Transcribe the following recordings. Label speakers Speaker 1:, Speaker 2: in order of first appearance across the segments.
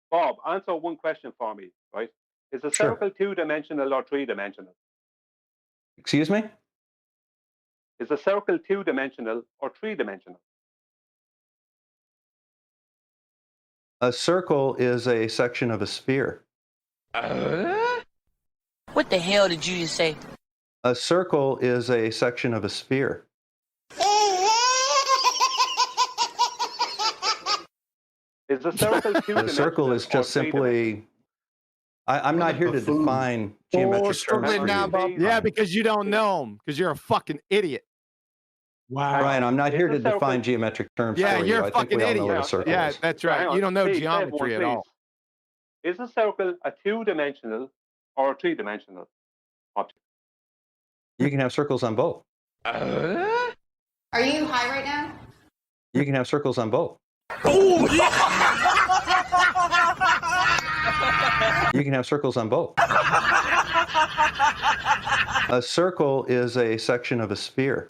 Speaker 1: Bob, answer one question for me, right? Is a circle two-dimensional or three-dimensional?
Speaker 2: Excuse me?
Speaker 1: Is a circle two-dimensional or three-dimensional?
Speaker 2: A circle is a section of a sphere.
Speaker 3: What the hell did you just say?
Speaker 2: A circle is a section of a sphere.
Speaker 1: Is a circle two-dimensional?
Speaker 2: A circle is just simply... I'm not here to define geometric terms for you.
Speaker 4: Yeah, because you don't know them, because you're a fucking idiot.
Speaker 5: Wow.
Speaker 2: Ryan, I'm not here to define geometric terms for you.
Speaker 4: You're a
Speaker 2: I think
Speaker 4: fucking
Speaker 2: we all know
Speaker 4: idiot.
Speaker 2: what a circle
Speaker 4: Yeah,
Speaker 2: is.
Speaker 4: that's right. You don't know geometry at all.
Speaker 1: Is a circle a two-dimensional or a three-dimensional object?
Speaker 2: You can have circles on both.
Speaker 6: Are you high right now?
Speaker 2: You can have circles on both.
Speaker 3: Oh, yeah.
Speaker 2: You can have circles on both. A circle is a section of a sphere.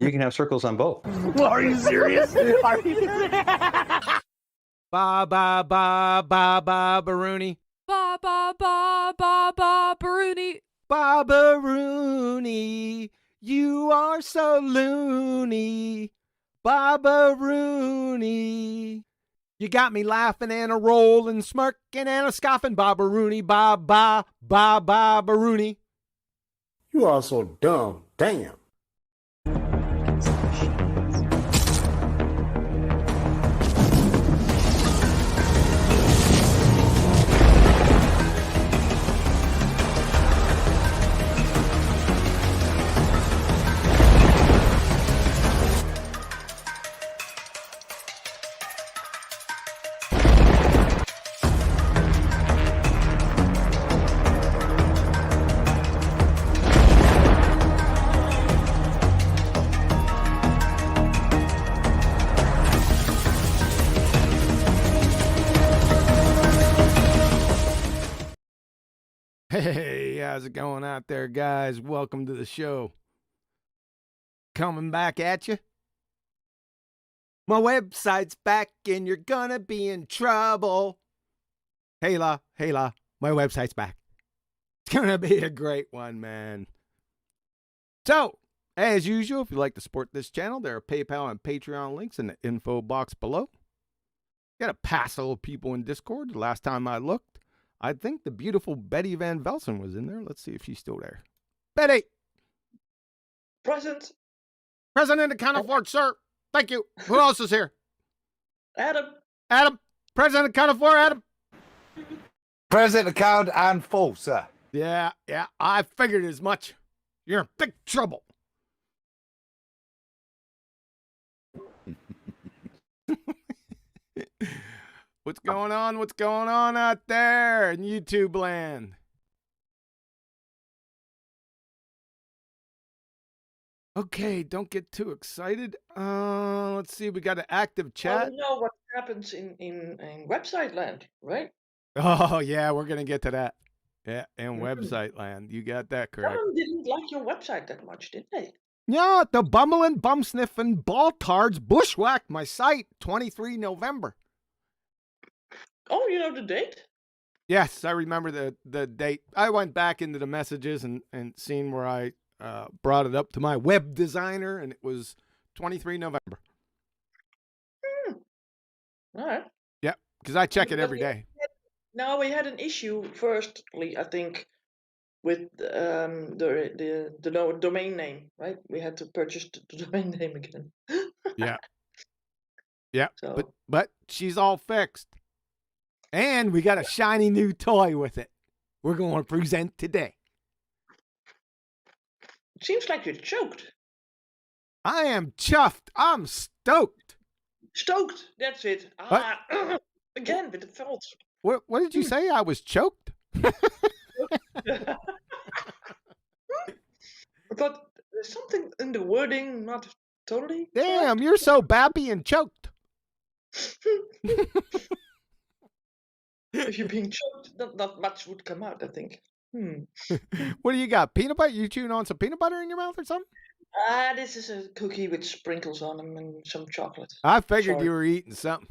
Speaker 2: You can have circles on both.
Speaker 5: Are you serious? Are you...
Speaker 4: Ba ba ba ba ba Baruni.
Speaker 7: Ba ba ba ba ba Baruni.
Speaker 4: Ba Baruni. You are so loony. Baba Rooney. You got me laughing and a rolling, smirking and a scoffing. Baba Rooney, ba ba ba ba Rooney.
Speaker 8: You are so dumb. Damn.
Speaker 4: Hey, how's it going out there, guys? Welcome to the show. Coming back at you. My website's back and you're gonna be in trouble. Hey la, my website's back. It's gonna be a great one, man. So, as usual, if you'd like to support this channel, there are PayPal and Patreon links in the info box below. Got a passel of people in Discord. The last time I looked, I think the beautiful Betty Van Velsen was in there. Let's see if she's still there. Betty!
Speaker 9: Present.
Speaker 4: President of Counterfort, sir. Thank you. Who else is here?
Speaker 9: Adam.
Speaker 4: Adam. President of Counterfort, Adam.
Speaker 5: Present account and full, sir.
Speaker 4: Yeah, I figured as much. You're in big trouble. What's going on? What's going on out there in YouTube land? Okay, don't get too excited. Let's see. We got an active chat.
Speaker 9: You know what happens in website land, right?
Speaker 4: Oh, yeah, we're going to get to that. Yeah, in website land. You got that correct.
Speaker 9: Someone didn't like your website that much, did they?
Speaker 4: Yeah, the bumbling, bum-sniffing ball-tards bushwhacked my site 23 November.
Speaker 9: Oh, you know the date?
Speaker 4: Yes, I remember the date. I went back into the messages and seen where I brought it up to my web designer, and it was 23 November.
Speaker 9: All right.
Speaker 4: Yeah, because I check it every day.
Speaker 9: Now we had an issue. Firstly, I think with the domain name, right? We had to purchase the domain name again.
Speaker 4: Yeah. Yeah,
Speaker 9: So
Speaker 4: but she's all fixed. And we got a shiny new toy with it. We're going to present today.
Speaker 9: it seems like you're choked.
Speaker 4: I am chuffed. I'm stoked.
Speaker 9: Stoked. That's it. Again with the faults.
Speaker 4: What did you say? I was choked?
Speaker 9: But there's something in the wording not totally.
Speaker 4: Damn, you're so bappy and choked.
Speaker 9: If you're being choked, not much would come out, I think.
Speaker 4: What do you got? Peanut butter? You chewing on some peanut butter in your mouth or something?
Speaker 9: This is a cookie with sprinkles on them and some chocolate.
Speaker 4: I figured
Speaker 9: Sorry.
Speaker 4: you were eating something.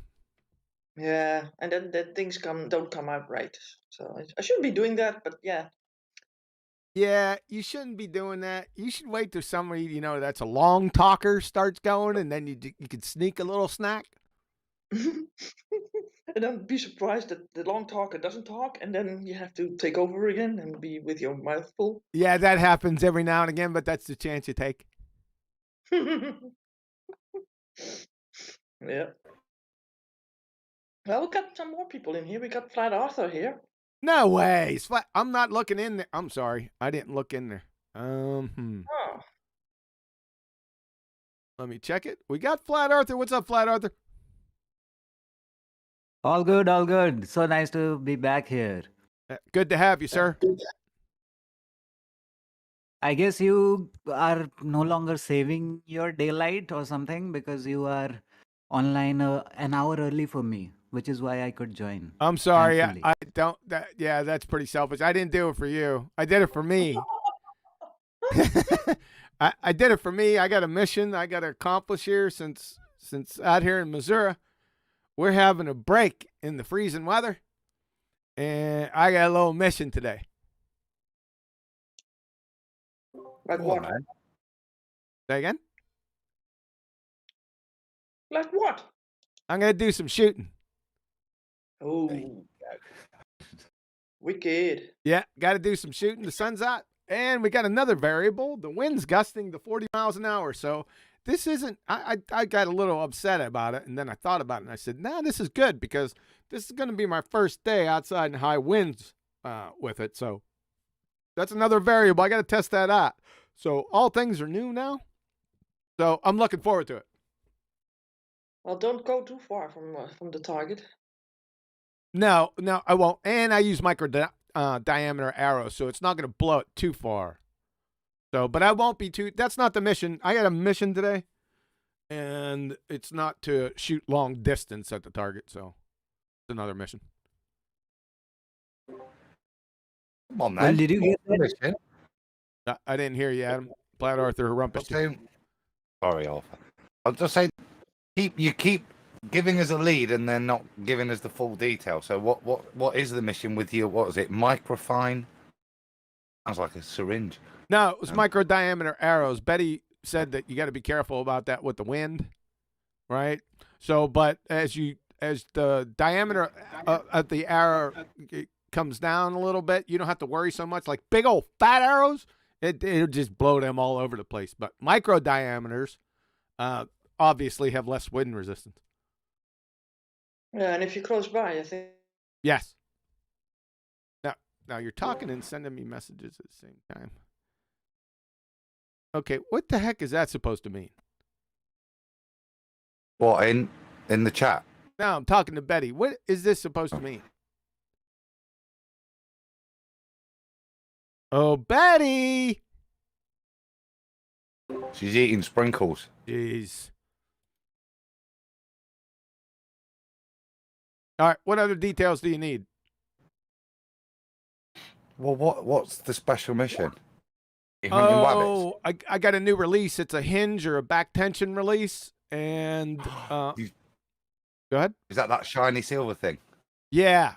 Speaker 9: Yeah, and then the things don't come out right. So I shouldn't be doing that, but yeah.
Speaker 4: Yeah, you shouldn't be doing that. You should wait till somebody, you know, that's a long talker starts going, and then you could sneak a little snack.
Speaker 9: And then be surprised that the long talker doesn't talk, and then you have to take over again and be with your mouth full.
Speaker 4: Yeah, that happens every now and again, but that's the chance you take.
Speaker 9: Yeah. Well, we got some more people in here. We got Flat Arthur here.
Speaker 4: No way. I'm not looking in there. I'm sorry. I didn't look in there.
Speaker 9: Oh.
Speaker 4: Let me check it. We got Flat Arthur. What's up, Flat Arthur?
Speaker 10: All good, all good. So nice to be back here.
Speaker 4: Good to have you, sir.
Speaker 10: I guess you are no longer saving your daylight or something because you are online an hour early for me, which is why I could join.
Speaker 4: I'm sorry.
Speaker 10: thankfully.
Speaker 4: I don't. Yeah, that's pretty selfish. I didn't do it for you. I did it for me. I did it for me. I got a mission I got to accomplish here since out here in Missouri. We're having a break in the freezing weather, and I got a little mission today.
Speaker 9: Like what?
Speaker 5: man.
Speaker 4: Say again?
Speaker 9: Like what?
Speaker 4: I'm going to do some shooting.
Speaker 9: Oh. Wicked.
Speaker 4: Yeah, got to do some shooting. The sun's out, and we got another variable. The wind's gusting to 40 miles an hour. So this isn't, I got a little upset about it, and then I thought about it, and I said, nah, this is good because this is going to be my first day outside in high winds with it. So that's another variable. I got to test that out. So all things are new now. So I'm looking forward to it.
Speaker 9: Well, don't go too far from the target.
Speaker 4: No, I won't. And I use micro diameter arrows, so it's not going to blow it too far. So, but I won't be too. That's not the mission. I got a mission today, and it's not to shoot long distance at the target. So, it's another mission.
Speaker 5: Come on, man.
Speaker 10: Well, did you get that?
Speaker 4: I didn't hear you, Adam. Flat Arthur rumpus.
Speaker 5: Sorry, Arthur. I'll just say, keep giving us a lead and then not giving us the full detail. So what is the mission with you? What is it? Microfine? Sounds like a syringe.
Speaker 4: No, it was micro diameter arrows. Betty said that you got to be careful about that with the wind, right? So, but as the diameter of the arrow comes down a little bit, you don't have to worry so much. Like big old fat arrows, it'll just blow them all over the place. But micro diameters obviously have less wind resistance.
Speaker 9: Yeah, and if you're close by, I think.
Speaker 4: Yes. Now you're talking and sending me messages at the same time. Okay, what the heck is that supposed to mean?
Speaker 5: What, in the chat?
Speaker 4: No, I'm talking to Betty. What is this supposed to mean? Oh, Betty!
Speaker 5: She's eating sprinkles.
Speaker 4: Jeez. All right, what other details do you need?
Speaker 5: Well, what's the special mission? You're hunting rabbits?
Speaker 4: I got a new release. It's a hinge or a back tension release. And go ahead.
Speaker 5: Is that shiny silver thing?
Speaker 4: Yeah.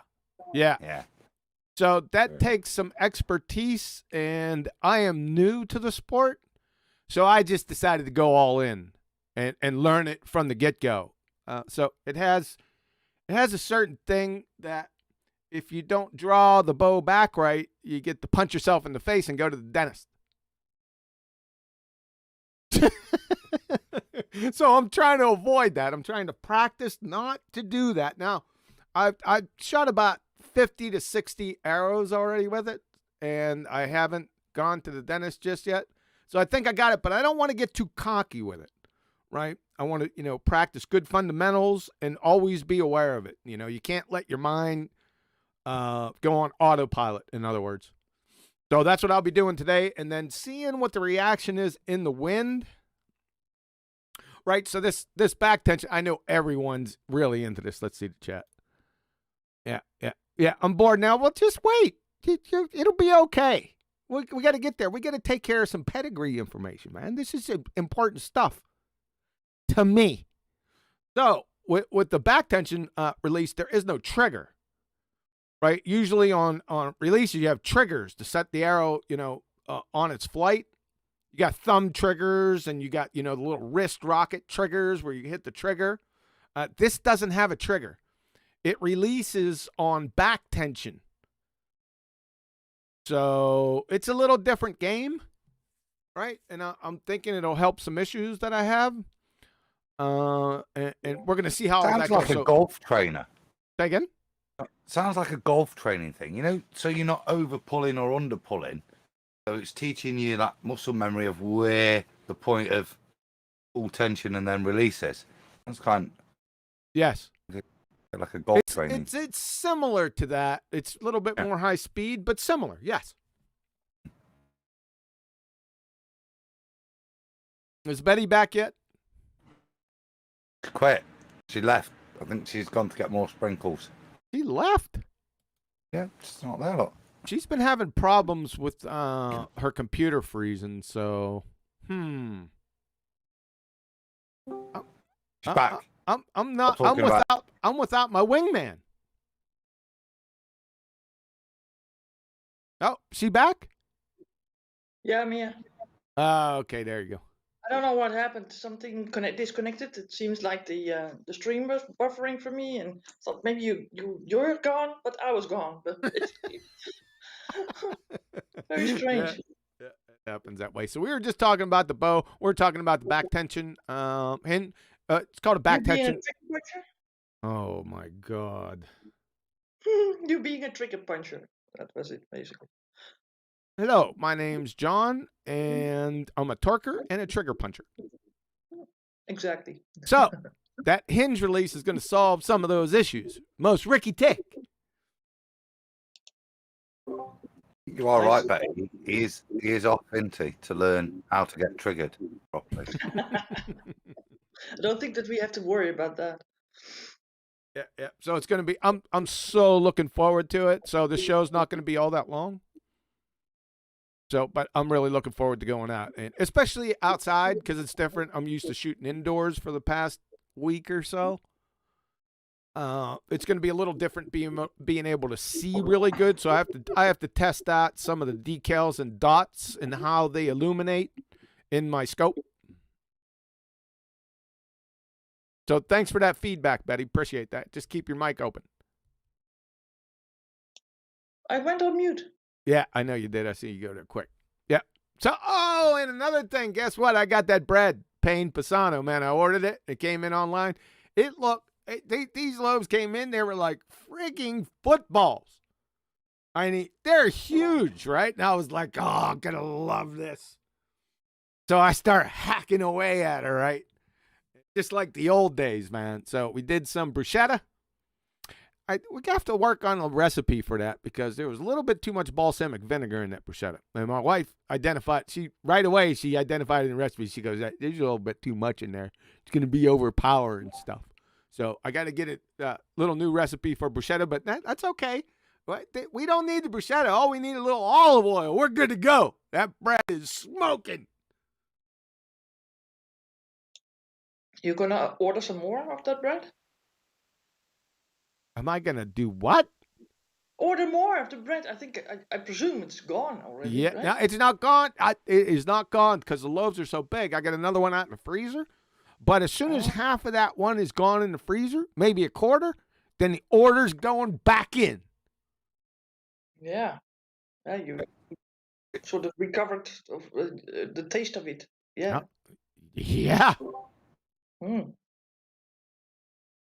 Speaker 4: So that takes some expertise, and I am new to the sport. So I just decided to go all in and learn it from the get-go. So it has a certain thing that if you don't draw the bow back right, you get to punch yourself in the face and go to the dentist. So I'm trying to avoid that. I'm trying to practice not to do that. Now, I've shot about 50 to 60 arrows already with it, and I haven't gone to the dentist just yet. So I think I got it, but I don't want to get too cocky with it, right? I want to, practice good fundamentals and always be aware of it. You can't let your mind go on autopilot, in other words. So that's what I'll be doing today, and then seeing what the reaction is in the wind. Right, so this back tension, I know everyone's really into this. Let's see the chat. Yeah, I'm bored now. Well, just wait. It'll be okay. We got to get there. We got to take care of some pedigree information, man. This is important stuff to me. So with the back tension release, there is no trigger, right? Usually on releases, you have triggers to set the arrow, on its flight. You got thumb triggers, and you got, the little wrist rocket triggers where you hit the trigger. This doesn't have a trigger. It releases on back tension. So it's a little different game, right? And I'm thinking it'll help some issues that I have. And we're going to see how
Speaker 5: Sounds
Speaker 4: that
Speaker 5: like
Speaker 4: goes.
Speaker 5: a golf trainer.
Speaker 4: Say again?
Speaker 5: Sounds like a golf training thing, so you're not over pulling or under pulling. So it's teaching you that muscle memory of where the point of full tension and then release is. That's
Speaker 4: Yes.
Speaker 5: Like a golf training.
Speaker 4: It's similar to that. It's a little bit more high speed, but similar. Yes. Is Betty back yet?
Speaker 5: She quit. She left. I think she's gone to get more sprinkles.
Speaker 4: She left?
Speaker 5: Yeah, she's not there. Look.
Speaker 4: She's been having problems with her computer freezing, so
Speaker 5: She's back.
Speaker 4: I'm without my wingman. Oh, she back?
Speaker 9: Yeah, I'm here.
Speaker 4: Okay, there you go.
Speaker 9: I don't know what happened. Something disconnected. It seems like the stream was buffering for me, and thought maybe you're gone, but I was gone. But it's very strange.
Speaker 4: Yeah, it happens that way. So we were just talking about the bow. We're talking about the back tension. It's called a back tension. Oh my God.
Speaker 9: You being a trigger puncher. That was it, basically.
Speaker 4: Hello, my name's John, and I'm a torquer and a trigger puncher.
Speaker 9: Exactly.
Speaker 4: So that Hinge release is going to solve some of those issues. Most Ricky Tick.
Speaker 5: You are right, Betty. He is off, isn't he, to learn how to get triggered properly.
Speaker 9: I don't think that we have to worry about that.
Speaker 4: Yeah. So it's going to be. I'm so looking forward to it. So the show's not going to be all that long. So, but I'm really looking forward to going out, and especially outside because it's different. I'm used to shooting indoors for the past week or so. It's going to be a little different being able to see really good. So I have to test out some of the decals and dots and how they illuminate in my scope. So thanks for that feedback, Betty. Appreciate that. Just keep your mic open.
Speaker 9: I went on mute.
Speaker 4: Yeah, I know you did. I see you go there quick. Yeah. So, and another thing, guess what? I got that bread, Pain Pisano, man. I ordered it. It came in online. These loaves came in. They were like freaking footballs. I mean, they're huge, right? And I was like, I'm going to love this. So I start hacking away at her, right? Just like the old days, man. So we did some bruschetta. We have to work on a recipe for that because there was a little bit too much balsamic vinegar in that bruschetta. And my wife identified it in the recipe. She goes, there's a little bit too much in there. It's going to be overpowered and stuff. So I got to get a little new recipe for bruschetta, but that's okay. We don't need the bruschetta. All we need is a little olive oil. We're good to go. That bread is smoking.
Speaker 9: You're going to order some more of that bread?
Speaker 4: Am I going to do what?
Speaker 9: Order more of the bread. I presume it's gone already.
Speaker 4: Yeah,
Speaker 9: right?
Speaker 4: no, it's not gone. It is not gone because the loaves are so big. I got another one out in the freezer. But as soon as half of that one is gone in the freezer, maybe a quarter, then the order's going back in.
Speaker 9: Yeah. You sort of recovered the taste of it. Yeah.
Speaker 4: Yeah.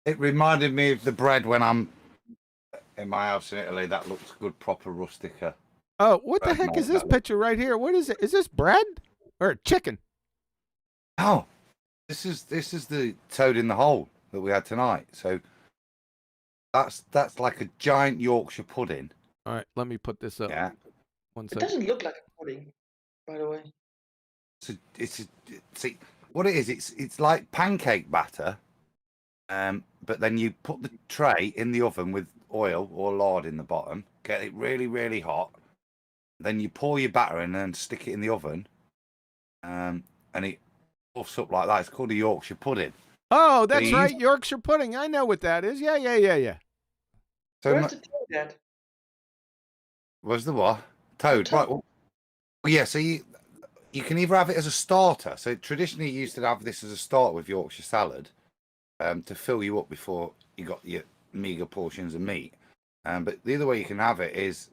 Speaker 5: It reminded me of the bread when I'm in my house in Italy. That looks good, proper rustica.
Speaker 4: Oh, what the heck is this picture right here? What is it? Is this bread or chicken?
Speaker 5: Oh, this is the toad in the hole that we had tonight. So that's like a giant Yorkshire pudding.
Speaker 4: All right, let me put this up.
Speaker 5: Yeah.
Speaker 9: It doesn't look like a pudding, by the way.
Speaker 5: See what it is. It's like pancake batter. But then you put the tray in the oven with oil or lard in the bottom, get it really, really hot, Then you pour your batter in and stick it in the oven, and it puffs up like that. It's called a Yorkshire pudding.
Speaker 4: Oh, that's right, Yorkshire pudding. I know what that is. Yeah.
Speaker 5: So
Speaker 9: Where's the toad at?
Speaker 5: where's the what? Toad. Right. Well, yeah. So you can either have it as a starter. So traditionally, you used to have this as a starter with Yorkshire salad, to fill you up before you got your meager portions of meat. But the other way you can have it is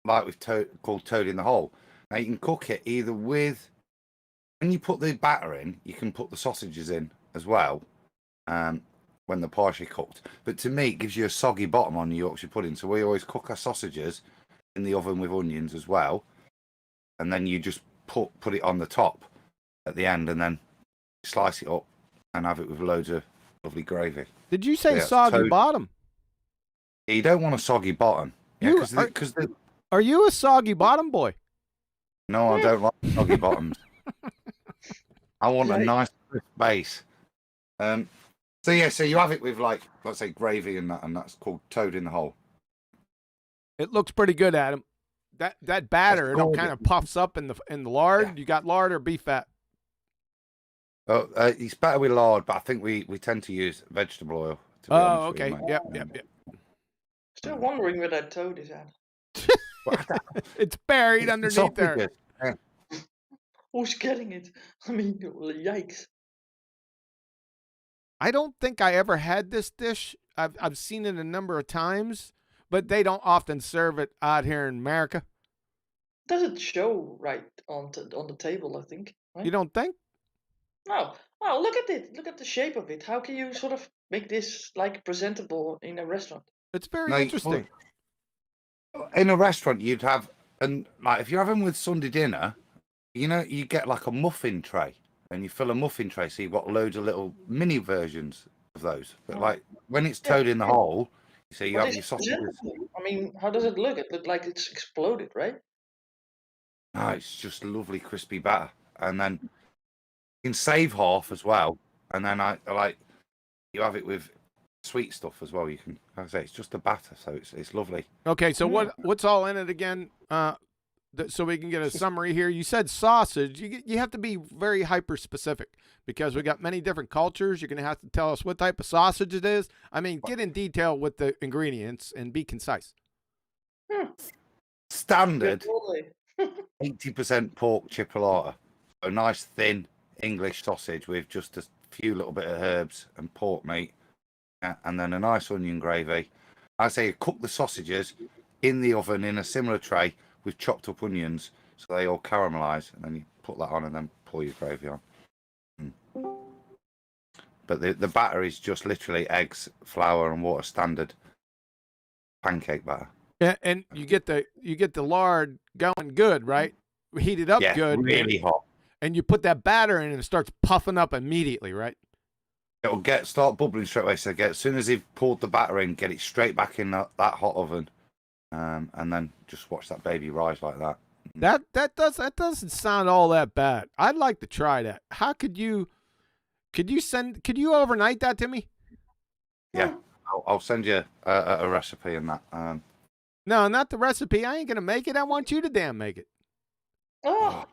Speaker 5: like with called toad in the hole. Now you can cook it either with, when you put the batter in, you can put the sausages in as well, when they're partially cooked. But to me, it gives you a soggy bottom on the Yorkshire pudding. So we always cook our sausages in the oven with onions as well, and then you just put it on the top at the end, and then slice it up and have it with loads of lovely gravy.
Speaker 4: Did you say soggy bottom?
Speaker 5: You don't want a soggy bottom. Yeah,
Speaker 4: are you a soggy bottom boy?
Speaker 5: No, I don't like soggy bottoms. I want a nice crisp base. So you have it with, like, let's say gravy and that's called toad in the hole.
Speaker 4: It looks pretty good, Adam. That batter, it kind of puffs up in the lard. Yeah. You got lard or beef fat?
Speaker 5: Oh, it's better with lard, but I think we tend to use vegetable oil.
Speaker 4: Oh, okay. Yep.
Speaker 9: Still wondering where that toad is at.
Speaker 4: It's buried underneath there.
Speaker 5: Yeah.
Speaker 9: Who's getting it? I mean, yikes.
Speaker 4: I don't think I ever had this dish. I've seen it a number of times, but they don't often serve it out here in America.
Speaker 9: Doesn't show right on the table, I think. Right?
Speaker 4: You don't think?
Speaker 9: No. Oh, look at it. Look at the shape of it. How can you sort of make this like presentable in a restaurant?
Speaker 4: It's very interesting.
Speaker 5: In a restaurant, you'd have, and like if you're having with Sunday dinner, you get like a muffin tray, and you fill a muffin tray, so you've got loads of little mini versions of those. But like when it's toad in the hole, so you have your sausages.
Speaker 9: I mean, how does it look? It looks like it's exploded, right?
Speaker 5: No, it's just lovely crispy batter, and then you can save half as well, and then I like you have it with sweet stuff as well. You can, like I say, it's just a batter, so it's lovely.
Speaker 4: Okay, so what's all in it again? So we can get a summary here. You said sausage. You have to be very hyper specific because we got many different cultures. You're going to have to tell us what type of sausage it is. I mean, get in detail with the ingredients and be concise.
Speaker 5: Standard 80% pork chipolata, a nice thin English sausage with just a few little bit of herbs and pork meat, and then a nice onion gravy. I say you cook the sausages in the oven in a similar tray with chopped up onions so they all caramelize, and then you put that on and then pour your gravy on. But the batter is just literally eggs, flour and water, standard pancake batter.
Speaker 4: And you get the lard going good, right? Heated up good.
Speaker 5: Really hot.
Speaker 4: And you put that batter in and it starts puffing up immediately, right?
Speaker 5: It'll start bubbling straight away. So as soon as you've poured the batter in, get it straight back in that hot oven. And then just watch that baby rise like that.
Speaker 4: That doesn't sound all that bad. I'd like to try that. How could you overnight that to me?
Speaker 5: Yeah, I'll send you a recipe in that.
Speaker 4: No, not the recipe. I ain't gonna make it. I want you to damn make it.
Speaker 9: Oh.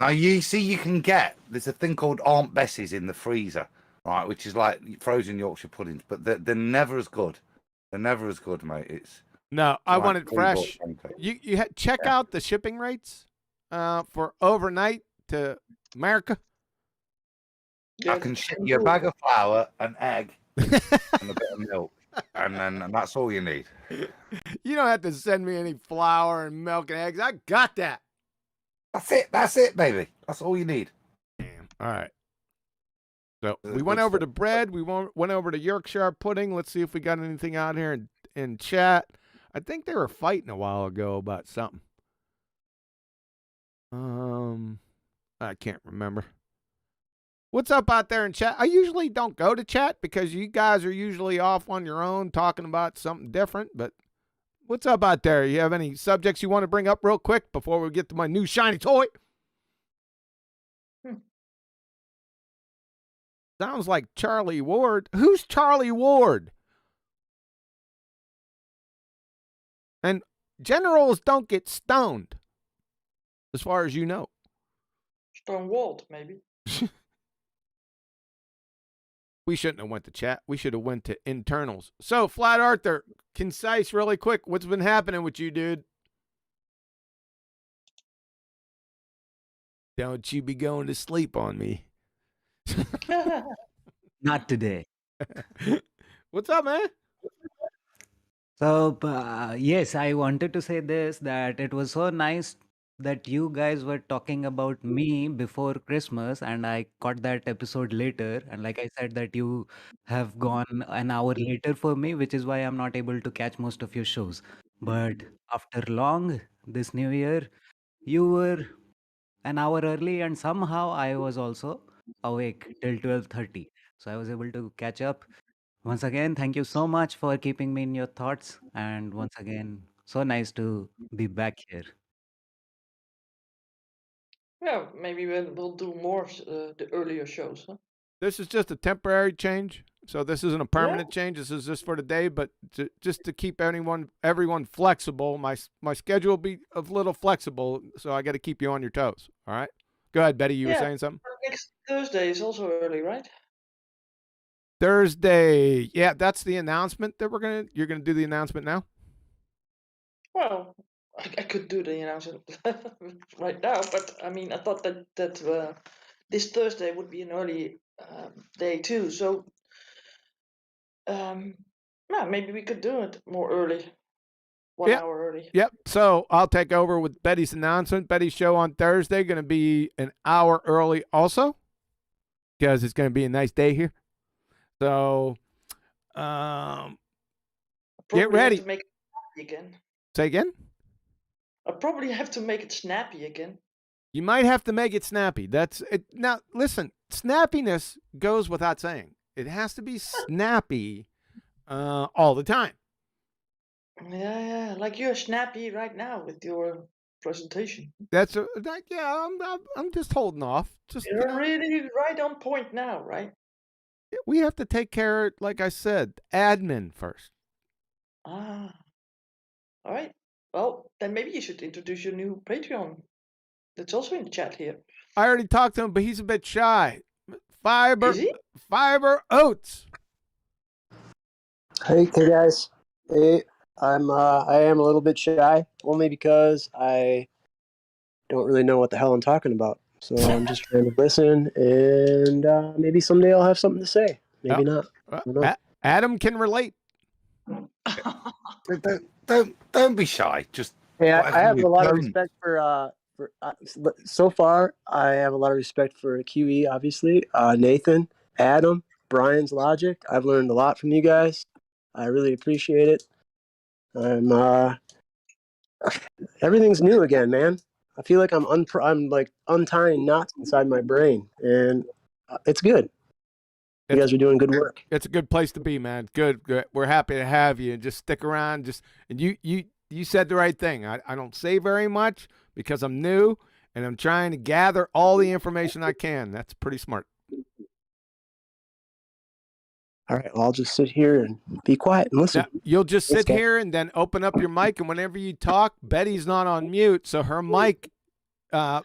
Speaker 5: Now you see, there's a thing called Aunt Bessie's in the freezer, right? Which is like frozen Yorkshire puddings, but they're never as good. They're never as good, mate.
Speaker 4: I want it fresh. You check out the shipping rates for overnight to America.
Speaker 5: Yeah, I can ship you a bag of flour, an egg, and a bit of milk, and that's all you need.
Speaker 4: You don't have to send me any flour and milk and eggs. I got that.
Speaker 5: That's it, baby. That's all you need.
Speaker 4: Damn. All right. So we went over to bread. We went over to Yorkshire pudding. Let's see if we got anything out here in chat. I think they were fighting a while ago about something. I can't remember. What's up out there in chat? I usually don't go to chat because you guys are usually off on your own talking about something different. But what's up out there? You have any subjects you want to bring up real quick before we get to my new shiny toy? Sounds like Charlie Ward. Who's Charlie Ward? And generals don't get stoned, as far as you know.
Speaker 9: Stonewalled, maybe.
Speaker 4: We shouldn't have went to chat. We should have went to internals. So, Flat Arthur, concise, really quick. What's been happening with you, dude? Don't you be going to sleep on me.
Speaker 10: Not today.
Speaker 4: What's up, man?
Speaker 10: So, yes, I wanted to say this, that it was so nice that you guys were talking about me before Christmas, and I caught that episode later. And like I said, that you have gone an hour later for me, which is why I'm not able to catch most of your shows. But after long, this new year, you were an hour early, and somehow I was also awake till 12:30. So I was able to catch up. Once again, thank you so much for keeping me in your thoughts. And once again, so nice to be back here.
Speaker 9: Yeah, maybe we'll do more the earlier shows, huh?
Speaker 4: This is just a temporary change. So this isn't a permanent change. This is just for today, but just to keep everyone flexible. My schedule will be a little flexible, so I got to keep you on your toes. All right. Go ahead, Betty. You were saying something.
Speaker 9: Next Thursday is also early, right?
Speaker 4: Thursday. Yeah, that's the announcement that you're gonna do the announcement now.
Speaker 9: Well, I could do the announcement right now, but I mean, I thought that this Thursday would be an early day too. So, yeah, maybe we could do it more early, 1 hour early.
Speaker 4: Yep. So I'll take over with Betty's announcement. Betty's show on Thursday going to be an hour early, also, because it's going to be a nice day here. So, get ready.
Speaker 9: Have to make it snappy again.
Speaker 4: Say again?
Speaker 9: I probably have to make it snappy again.
Speaker 4: You might have to make it snappy. That's it. Now, listen, snappiness goes without saying. It has to be snappy all the time.
Speaker 9: Yeah, like you're snappy right now with your presentation.
Speaker 4: I'm just holding off.
Speaker 9: You're really right on point now, right?
Speaker 4: We have to take care, like I said, admin first.
Speaker 9: Ah, all right. Well, then maybe you should introduce your new Patreon. That's also in the chat here.
Speaker 4: I already talked to him, but he's a bit shy. Fiber Oats.
Speaker 11: Hey guys. Hey, I am a little bit shy, only because I don't really know what the hell I'm talking about. So I'm just trying to listen, and maybe someday I'll have something to say. Maybe not. I don't know.
Speaker 4: Adam can relate.
Speaker 5: Don't be shy. Just
Speaker 11: hey, I have a lot of respect for so far. I have a lot of respect for QE, obviously. Nathan, Adam, Brian's logic. I've learned a lot from you guys. I really appreciate it. Everything's new again, man. I feel like I'm like untying knots inside my brain, and it's good. You guys are doing good work.
Speaker 4: It's a good place to be, man. Good. We're happy to have you. Just stick around. And you said the right thing. I don't say very much because I'm new and I'm trying to gather all the information I can. That's pretty smart.
Speaker 11: All right, well, I'll just sit here and be quiet and listen.
Speaker 4: Now, you'll just sit here and then open up your mic, and whenever you talk, Betty's not on mute, so her mic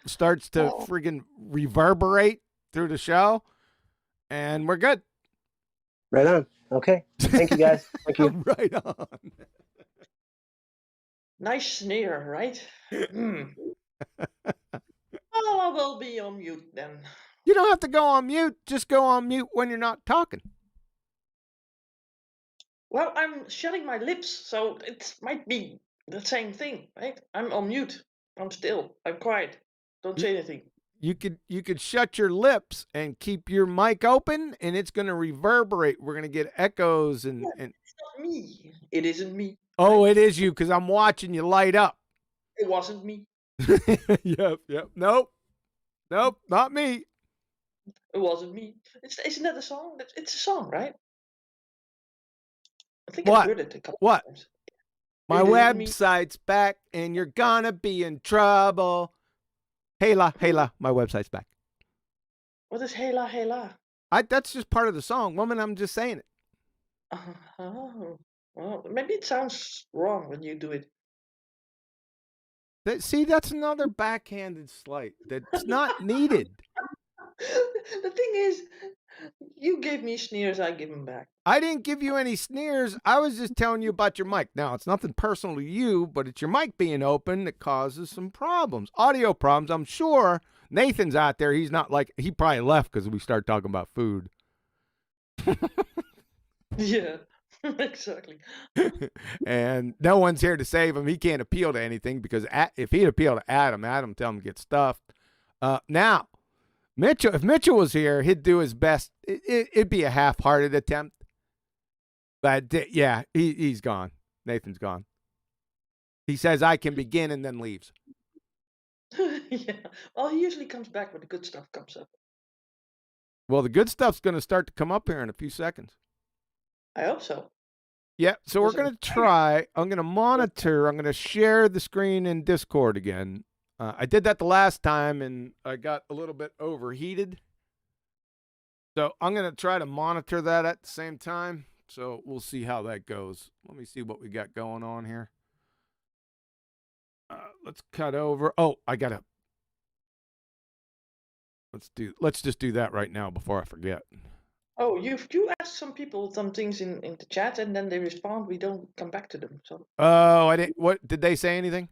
Speaker 4: starts to friggin' reverberate through the show, and we're good.
Speaker 11: Right on. Okay. Thank you, guys. Thank you.
Speaker 4: Right on.
Speaker 9: Nice sneer, right? Oh, I will be on mute then.
Speaker 4: You don't have to go on mute. Just go on mute when you're not talking.
Speaker 9: Well, I'm shutting my lips, so it might be the same thing, right? I'm on mute. I'm still. I'm quiet. Don't say anything.
Speaker 4: You could shut your lips and keep your mic open, and it's going to reverberate. We're going to get echoes and.
Speaker 9: It's not me. It isn't me.
Speaker 4: Oh, it is you, because I'm watching you light up.
Speaker 9: It wasn't me.
Speaker 4: Yep. Nope, not me.
Speaker 9: It wasn't me. Isn't that a song? It's a song, right? I think I've heard it a couple of times.
Speaker 4: My website's back, and you're gonna be in trouble. Hela, my website's back.
Speaker 9: What is Hela, Hela?
Speaker 4: That's just part of the song, woman. I'm just saying it.
Speaker 9: Oh, well, maybe it sounds wrong when you do it.
Speaker 4: See, that's another backhanded slight that's not needed.
Speaker 9: The thing is, you gave me sneers, I give them back.
Speaker 4: I didn't give you any sneers. I was just telling you about your mic. Now, it's nothing personal to you, but it's your mic being open that causes some problems. Audio problems, I'm sure. Nathan's out there. He's not like, he probably left because we started talking about food.
Speaker 9: Yeah, exactly.
Speaker 4: And no one's here to save him. He can't appeal to anything because if he'd appeal to Adam tell him to get stuffed. Now, Mitchell, if Mitchell was here, he'd do his best. It'd be a half-hearted attempt. But yeah, he's gone. Nathan's gone. He says, I can begin, and then leaves.
Speaker 9: Yeah. Well, he usually comes back when the good stuff comes up.
Speaker 4: Well, the good stuff's going to start to come up here in a few seconds.
Speaker 9: I hope so.
Speaker 4: Yeah, so we're going to try. I'm going to monitor. I'm going to share the screen in Discord again. I did that the last time, and I got a little bit overheated. So I'm going to try to monitor that at the same time. So we'll see how that goes. Let me see what we got going on here. Let's cut over. Oh, I got to. Let's just do that right now before I forget.
Speaker 9: Oh, you asked some people some things in the chat, and then they respond. We don't come back to them. So.
Speaker 4: Oh, I didn't. What did they say? Anything?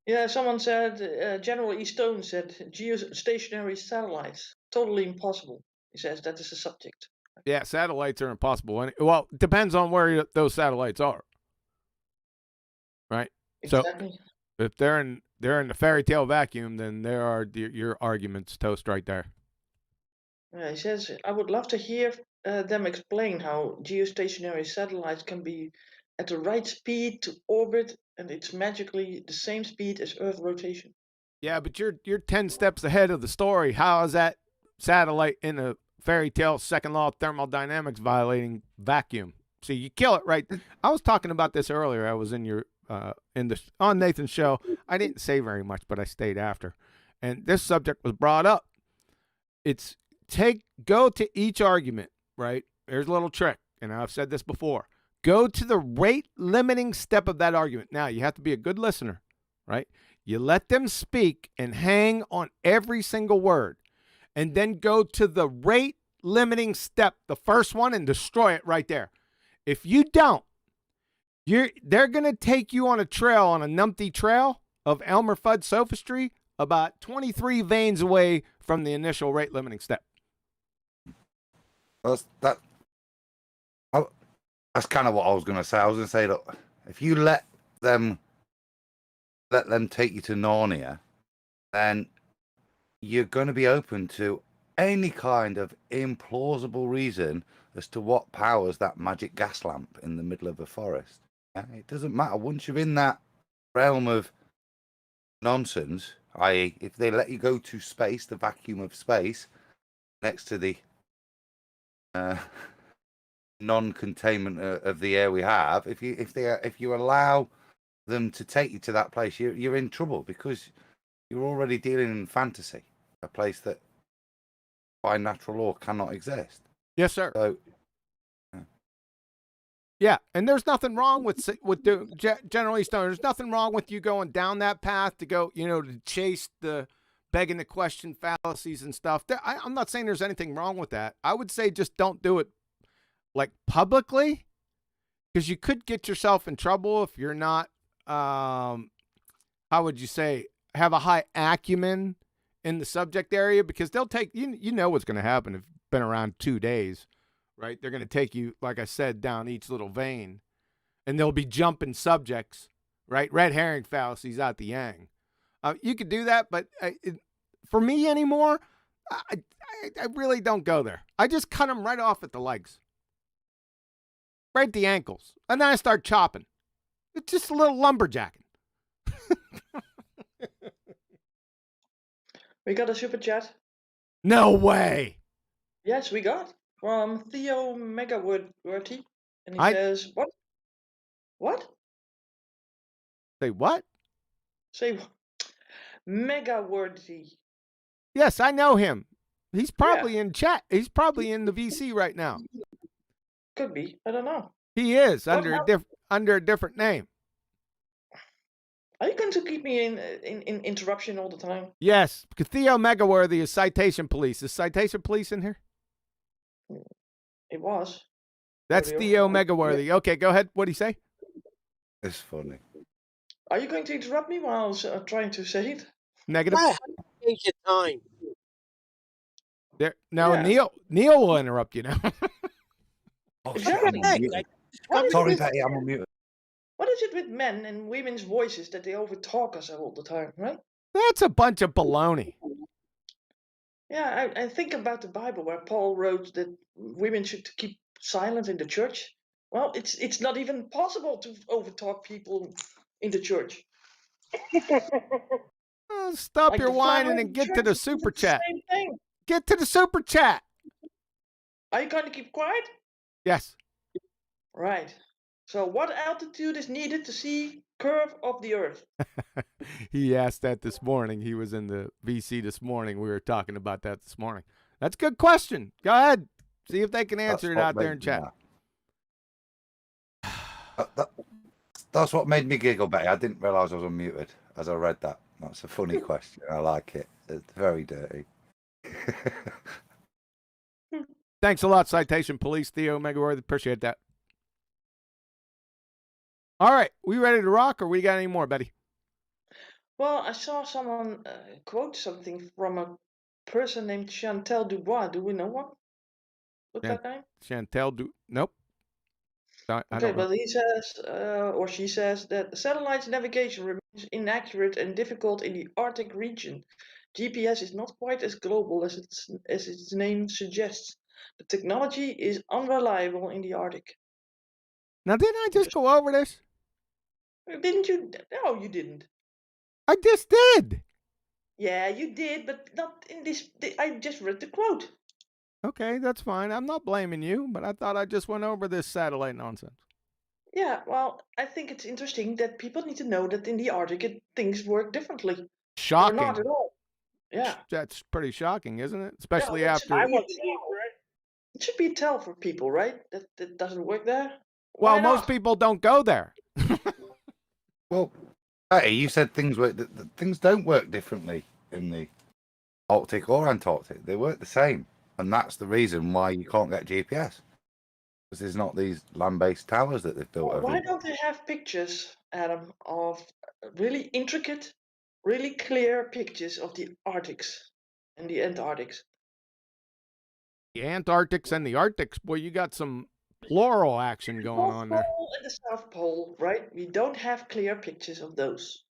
Speaker 9: Yeah, someone said. General E. Stone said geostationary satellites totally impossible. He says that is a subject.
Speaker 4: Yeah, satellites are impossible. Well, it depends on where those satellites are. Right.
Speaker 9: Exactly.
Speaker 4: So if they're in the fairy tale vacuum, then there are your arguments toast right there.
Speaker 9: Yeah, he says, I would love to hear them explain how geostationary satellites can be at the right speed to orbit, and it's magically the same speed as Earth rotation.
Speaker 4: Yeah, but you're 10 steps ahead of the story. How is that satellite in a fairy tale second law of thermodynamics violating vacuum? See, you kill it right. I was talking about this earlier. I was in your on Nathan's show. I didn't say very much, but I stayed after, and this subject was brought up. It's go to each argument, right? There's a little trick, and I've said this before. Go to the rate limiting step of that argument. Now, you have to be a good listener, right? You let them speak and hang on every single word, and then go to the rate limiting step, the first one, and destroy it right there. If you don't, they're going to take you on a trail, on a numpty trail of Elmer Fudd sophistry about 23 veins away from the initial rate limiting step.
Speaker 5: That's kind of what I was going to say. I was going to say, look, if you let them take you to Narnia, then you're going to be open to any kind of implausible reason as to what powers that magic gas lamp in the middle of the forest. And it doesn't matter. Once you're in that realm of nonsense, i.e., if they let you go to space, the vacuum of space, next to the non-containment of the air we have, if you allow them to take you to that place, you're in trouble because you're already dealing in fantasy, a place that by natural law cannot exist.
Speaker 4: Yes, sir.
Speaker 5: So,
Speaker 4: yeah, and there's nothing wrong with generally Stone. There's nothing wrong with you going down that path to go, to chase the begging the question fallacies and stuff. I'm not saying there's anything wrong with that. I would say just don't do it like publicly, because you could get yourself in trouble if you're not, how would you say, have a high acumen in the subject area, because they'll take, you know what's going to happen if you've been around 2 days. Right, they're going to take you, like I said, down each little vein, and they'll be jumping subjects, right? Red herring fallacies out the yang. You could do that, but for me anymore, I really don't go there. I just cut them right off at the legs, right at the ankles, and then I start chopping. It's just a little lumberjacking.
Speaker 9: We got a super chat.
Speaker 4: No way.
Speaker 9: Yes, we got. From Theo Megaworthy, and he says, "What? What?
Speaker 4: Say what?
Speaker 9: Say what? Megaworthy."
Speaker 4: Yes, I know him. He's probably in chat. He's probably in the VC right now.
Speaker 9: Could be. I don't know.
Speaker 4: He is under a different name.
Speaker 9: Are you going to keep me in interruption all the time?
Speaker 4: Yes, Theo Megaworthy is citation police. Is citation police in here?
Speaker 9: It was.
Speaker 4: That's Theo Megaworthy. Okay, go ahead. What do you say?
Speaker 5: It's funny.
Speaker 9: Are you going to interrupt me while I was trying to say it?
Speaker 4: Negative.
Speaker 8: Take your time.
Speaker 4: There. No,
Speaker 9: Yeah.
Speaker 4: Neil will interrupt you now.
Speaker 5: Oh,
Speaker 9: Exactly.
Speaker 5: I'm on mute. Sorry, Betty, I'm on mute.
Speaker 9: What is it with men and women's voices that they overtalk us all the time, right?
Speaker 4: That's a bunch of baloney.
Speaker 9: Yeah, I think about the Bible where Paul wrote that women should keep silent in the church. Well, it's not even possible to overtalk people in the church.
Speaker 4: Oh, stop
Speaker 9: Like
Speaker 4: your
Speaker 9: the father
Speaker 4: whining
Speaker 9: in
Speaker 4: and
Speaker 9: the
Speaker 4: get to
Speaker 9: church
Speaker 4: the
Speaker 9: is
Speaker 4: super
Speaker 9: the
Speaker 4: chat.
Speaker 9: same thing.
Speaker 4: Get to the super chat.
Speaker 9: Are you going to keep quiet?
Speaker 4: Yes.
Speaker 9: Right. So what altitude is needed to see curve of the Earth?
Speaker 4: He asked that this morning. He was in the VC this morning. We were talking about that this morning. That's a good question. Go ahead. See if they can answer it out there in chat.
Speaker 5: That's what made me giggle, Betty. I didn't realise I was unmuted as I read that. That's a funny question. I like it. It's very dirty.
Speaker 4: Thanks a lot, Citation Police, Theo Megaworthy. Appreciate that. All right. We ready to rock, or we got any more, Betty?
Speaker 9: Well, I saw someone quote something from a person named Chantal Dubois. Do we know what? Look that name?
Speaker 4: Chantal Nope. I
Speaker 9: Okay,
Speaker 4: don't know.
Speaker 9: well, he says, or she says, that satellite navigation remains inaccurate and difficult in the Arctic region. GPS is not quite as global as its name suggests. The technology is unreliable in the Arctic.
Speaker 4: Now, didn't I just go over this?
Speaker 9: Didn't you? No, you didn't.
Speaker 4: I just did.
Speaker 9: Yeah, you did, but not in this. I just read the quote.
Speaker 4: Okay, that's fine. I'm not blaming you, but I thought I just went over this satellite nonsense.
Speaker 9: Yeah, well, I think it's interesting that people need to know that in the Arctic things work differently.
Speaker 4: Shocking.
Speaker 9: Or not at all. Yeah.
Speaker 4: That's pretty shocking, isn't it? Especially
Speaker 9: Yeah,
Speaker 4: after.
Speaker 9: It should be a tell for people, right? That doesn't work there.
Speaker 4: Well,
Speaker 9: Why
Speaker 4: most
Speaker 9: not?
Speaker 4: people don't go there.
Speaker 5: Well, Betty, you said things work. Things don't work differently in the Arctic or Antarctic. They work the same, and that's the reason why you can't get GPS. Because there's not these land-based towers that they've built.
Speaker 9: Why don't they have pictures, Adam, of really intricate, really clear pictures of the Arctics and the Antarctics?
Speaker 4: The Antarctics and the Arctics, boy, you got some plural action going on there.
Speaker 9: North Pole and the South Pole, right? We don't have clear pictures of those.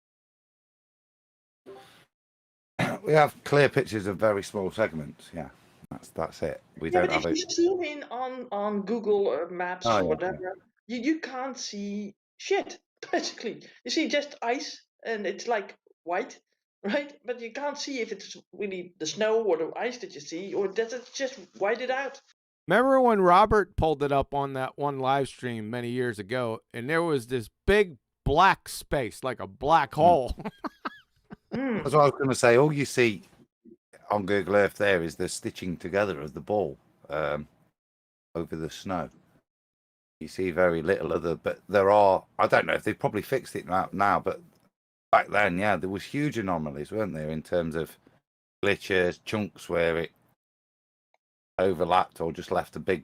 Speaker 5: We have clear pictures of very small segments. Yeah, that's it. We
Speaker 9: Yeah,
Speaker 5: don't
Speaker 9: but
Speaker 5: have
Speaker 9: if
Speaker 5: it.
Speaker 9: you zoom in on Google Maps
Speaker 5: Oh,
Speaker 9: or
Speaker 5: yeah,
Speaker 9: whatever, you can't see shit, basically. You see just ice, and it's like white, right? But you can't see if it's really the snow or the ice that you see, or does it just whited out?
Speaker 4: Remember when Robert pulled it up on that one live stream many years ago, and there was this big black space, like a black hole.
Speaker 5: That's what I was going to say. All you see on Google Earth there is the stitching together of the ball over the snow. You see very little other, but there are. I don't know if they've probably fixed it now, but back then, yeah, there was huge anomalies, weren't there, in terms of glitches, chunks where it overlapped or just left a big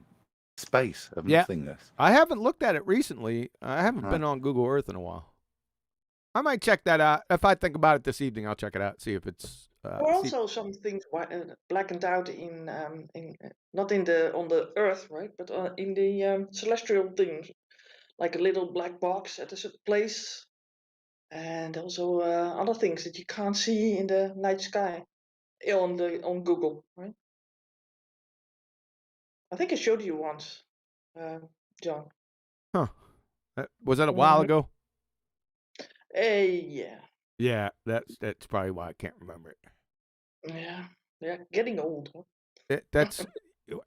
Speaker 5: space of nothingness.
Speaker 4: I haven't looked at it recently. I haven't been on Google Earth in a while. I might check that out. If I think about it this evening, I'll check it out, see if it's...
Speaker 9: There are also some things blackened out in not on the Earth, right, but in the celestial things, like a little black box at a certain place, and also other things that you can't see in the night sky on Google, right? I think I showed you once, John.
Speaker 4: Huh. Was that a while ago?
Speaker 9: Yeah.
Speaker 4: Yeah, that's probably why I can't remember it.
Speaker 9: Yeah, getting old. Huh?
Speaker 4: That's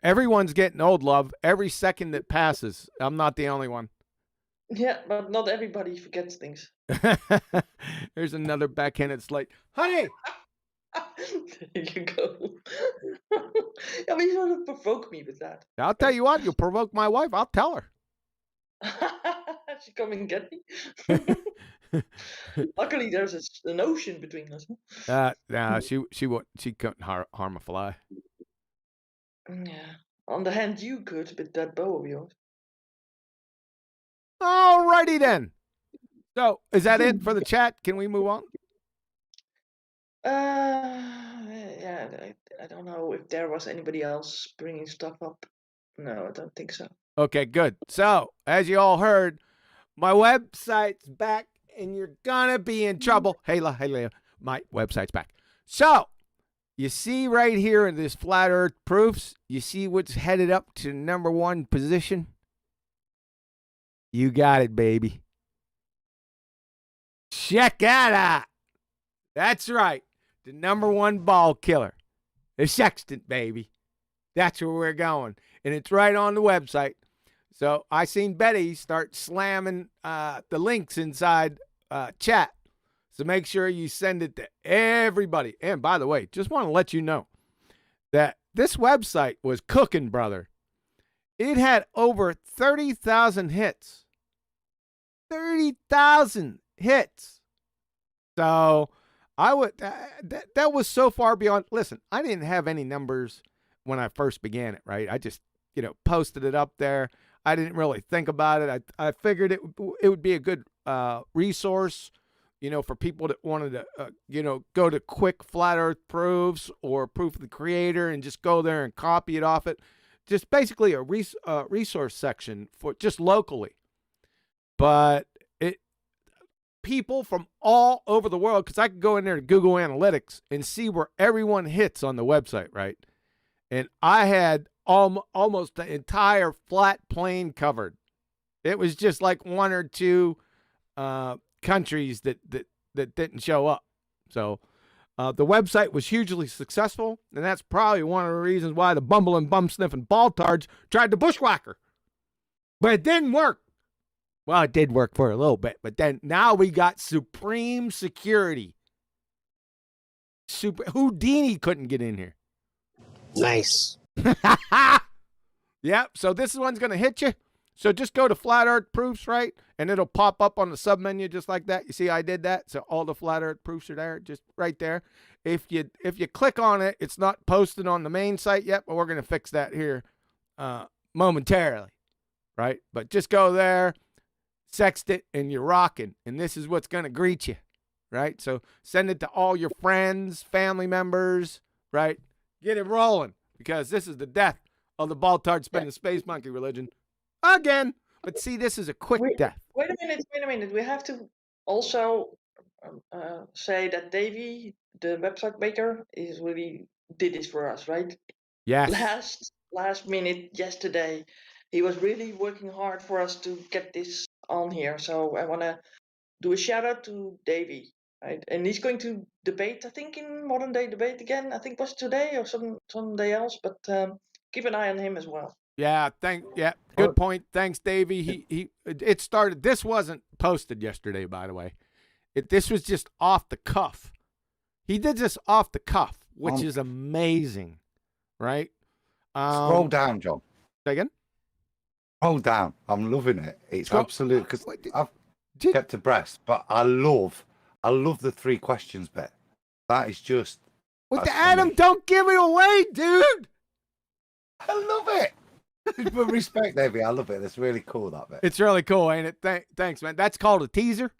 Speaker 4: everyone's getting old, love. Every second that passes, I'm not the only one.
Speaker 9: Yeah, but not everybody forgets things.
Speaker 4: There's another backhanded slight. Honey!
Speaker 9: There you go. Yeah, but you sort of provoke me with that.
Speaker 4: I'll tell you what, you'll provoke my wife. I'll tell her.
Speaker 9: She come and get me. Luckily, there's an ocean between us.
Speaker 4: Nah, she couldn't harm a fly.
Speaker 9: Yeah. On the hand, you could with that bow of yours.
Speaker 4: Alrighty then. So, is that it for the chat? Can we move on?
Speaker 9: Yeah, I don't know if there was anybody else bringing stuff up. No, I don't think so.
Speaker 4: Okay, good. So, as you all heard, my website's back and you're gonna be in trouble. Hey, Leah, my website's back. So, you see right here in this flat earth proofs, you see what's headed up to #1 position? You got it, baby. Check that out. That's right. The #1 ball killer. The Sextant, baby. That's where we're going. And it's right on the website. So I seen Betty start slamming the links inside chat. So make sure you send it to everybody. And by the way, just want to let you know that this website was cooking, brother. It had over 30,000 hits. 30,000 hits. So I would, that was so far beyond. Listen, I didn't have any numbers when I first began it, right? I just, posted it up there. I didn't really think about it. I figured it would be a good resource, for people that wanted to, go to quick flat earth proofs or proof of the creator and just go there and copy it off it. Just basically a resource section for just locally. But people from all over the world, because I could go in there to Google Analytics and see where everyone hits on the website, right? And I had almost the entire flat plane covered. It was just like 1 or 2 countries that didn't show up. So the website was hugely successful, and that's probably one of the reasons why the bumbling, bum-sniffing baltards tried to bushwhacker. But it didn't work. Well, it did work for a little bit, but then now we got supreme security. Houdini couldn't get in here.
Speaker 8: Nice.
Speaker 4: Yep, so this one's going to hit you. So just go to Flat Earth Proofs, right? And it'll pop up on the submenu just like that. You see I did that? So all the Flat Earth Proofs are there, just right there. If you click on it, it's not posted on the main site yet, but we're going to fix that here momentarily, right? But just go there, sext it, and you're rocking. And this is what's going to greet you, right? So send it to all your friends, family members, right? Get it rolling, because this is the death of the Baltard spending space monkey religion again. But see, this is a quick death.
Speaker 9: Wait a minute. We have to also say that Davey, the website maker, did this for us, right?
Speaker 4: Yes.
Speaker 9: Last minute yesterday, he was really working hard for us to get this on here. So I want to do a shout out to Davey, right? And he's going to debate, I think, in Modern Day Debate again. I think it was today or some day else, but keep an eye on him as well.
Speaker 4: Yeah, good point. Thanks, Davey. It started. This wasn't posted yesterday, by the way. This was just off the cuff. He did this off the cuff, which is amazing, right?
Speaker 5: Scroll down, John.
Speaker 4: Say again?
Speaker 5: Scroll down. I'm loving it. It's absolute, because I've kept abreast, but I love the 3 questions bit. That is just.
Speaker 4: With the Adam, don't give it away, dude.
Speaker 5: I love it. With respect, Davey, I love it. It's really cool, that bit.
Speaker 4: It's really cool, ain't it? Thanks, man. That's called a teaser.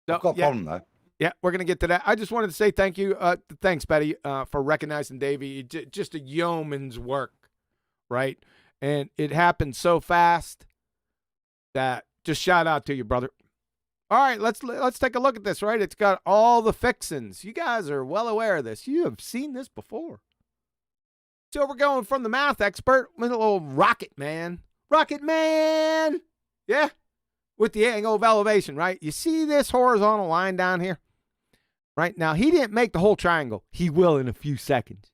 Speaker 4: So,
Speaker 5: I've got a problem, though.
Speaker 4: Yeah, we're going to get to that. I just wanted to say thank you. Thanks, Betty, for recognizing Davey. Just a yeoman's work, right? And it happened so fast that just shout out to you, brother. All right, let's take a look at this, right? It's got all the fixins. You guys are well aware of this. You have seen this before. So we're going from the math expert with a little Rocket Man. Rocket Man! Yeah, with the angle of elevation, right? You see this horizontal line down here? Right now, he didn't make the whole triangle. He will in a few seconds.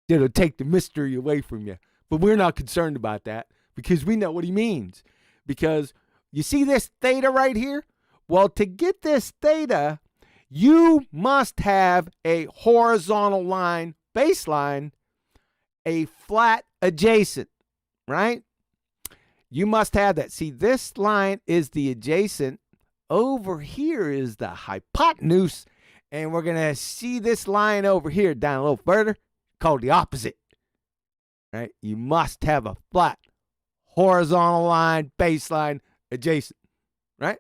Speaker 4: It'll take the mystery away from you. But we're not concerned about that because we know what he means. Because you see this theta right here? Well, to get this theta, you must have a horizontal line, baseline, a flat adjacent, right? You must have that. See, this line is the adjacent over here is the hypotenuse, and we're going to see this line over here down a little further called the opposite. Right? You must have a flat horizontal line, baseline, adjacent. Right?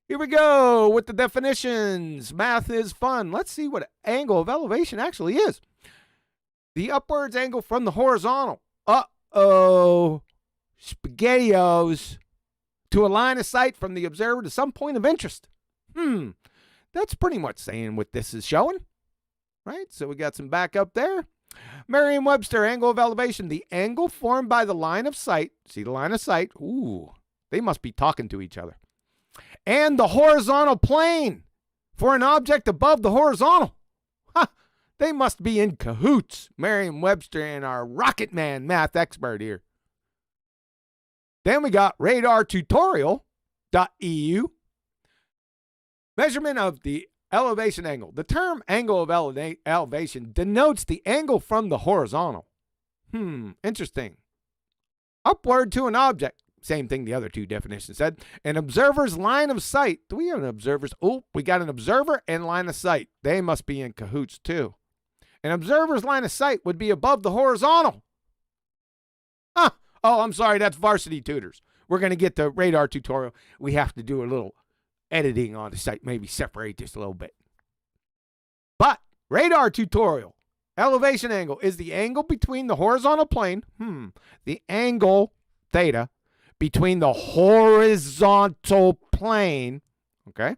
Speaker 4: Here we go with the definitions. Math is fun. Let's see what angle of elevation actually is. The upwards angle from the horizontal. Uh-oh. SpaghettiOs. To a line of sight from the observer to some point of interest. That's pretty much saying what this is showing. Right? So we got some backup there. Merriam-Webster, angle of elevation. The angle formed by the line of sight. See the line of sight? Ooh, they must be talking to each other. And the horizontal plane for an object above the horizontal. They must be in cahoots. Merriam-Webster and our rocket man math expert here. Then we got radartutorial.eu. Measurement of the elevation angle. The term angle of elevation denotes the angle from the horizontal. Interesting. Upward to an object. Same thing the other two definitions said. An observer's line of sight. Do we have an observer's? Oh, we got an observer and line of sight. They must be in cahoots too. An observer's line of sight would be above the horizontal. Oh, I'm sorry. That's Varsity Tutors. We're going to get the radar tutorial. We have to do a little editing on the site. Maybe separate this a little bit. But radar tutorial. Elevation angle is the angle between the horizontal plane. The angle, theta, between the horizontal plane. Okay.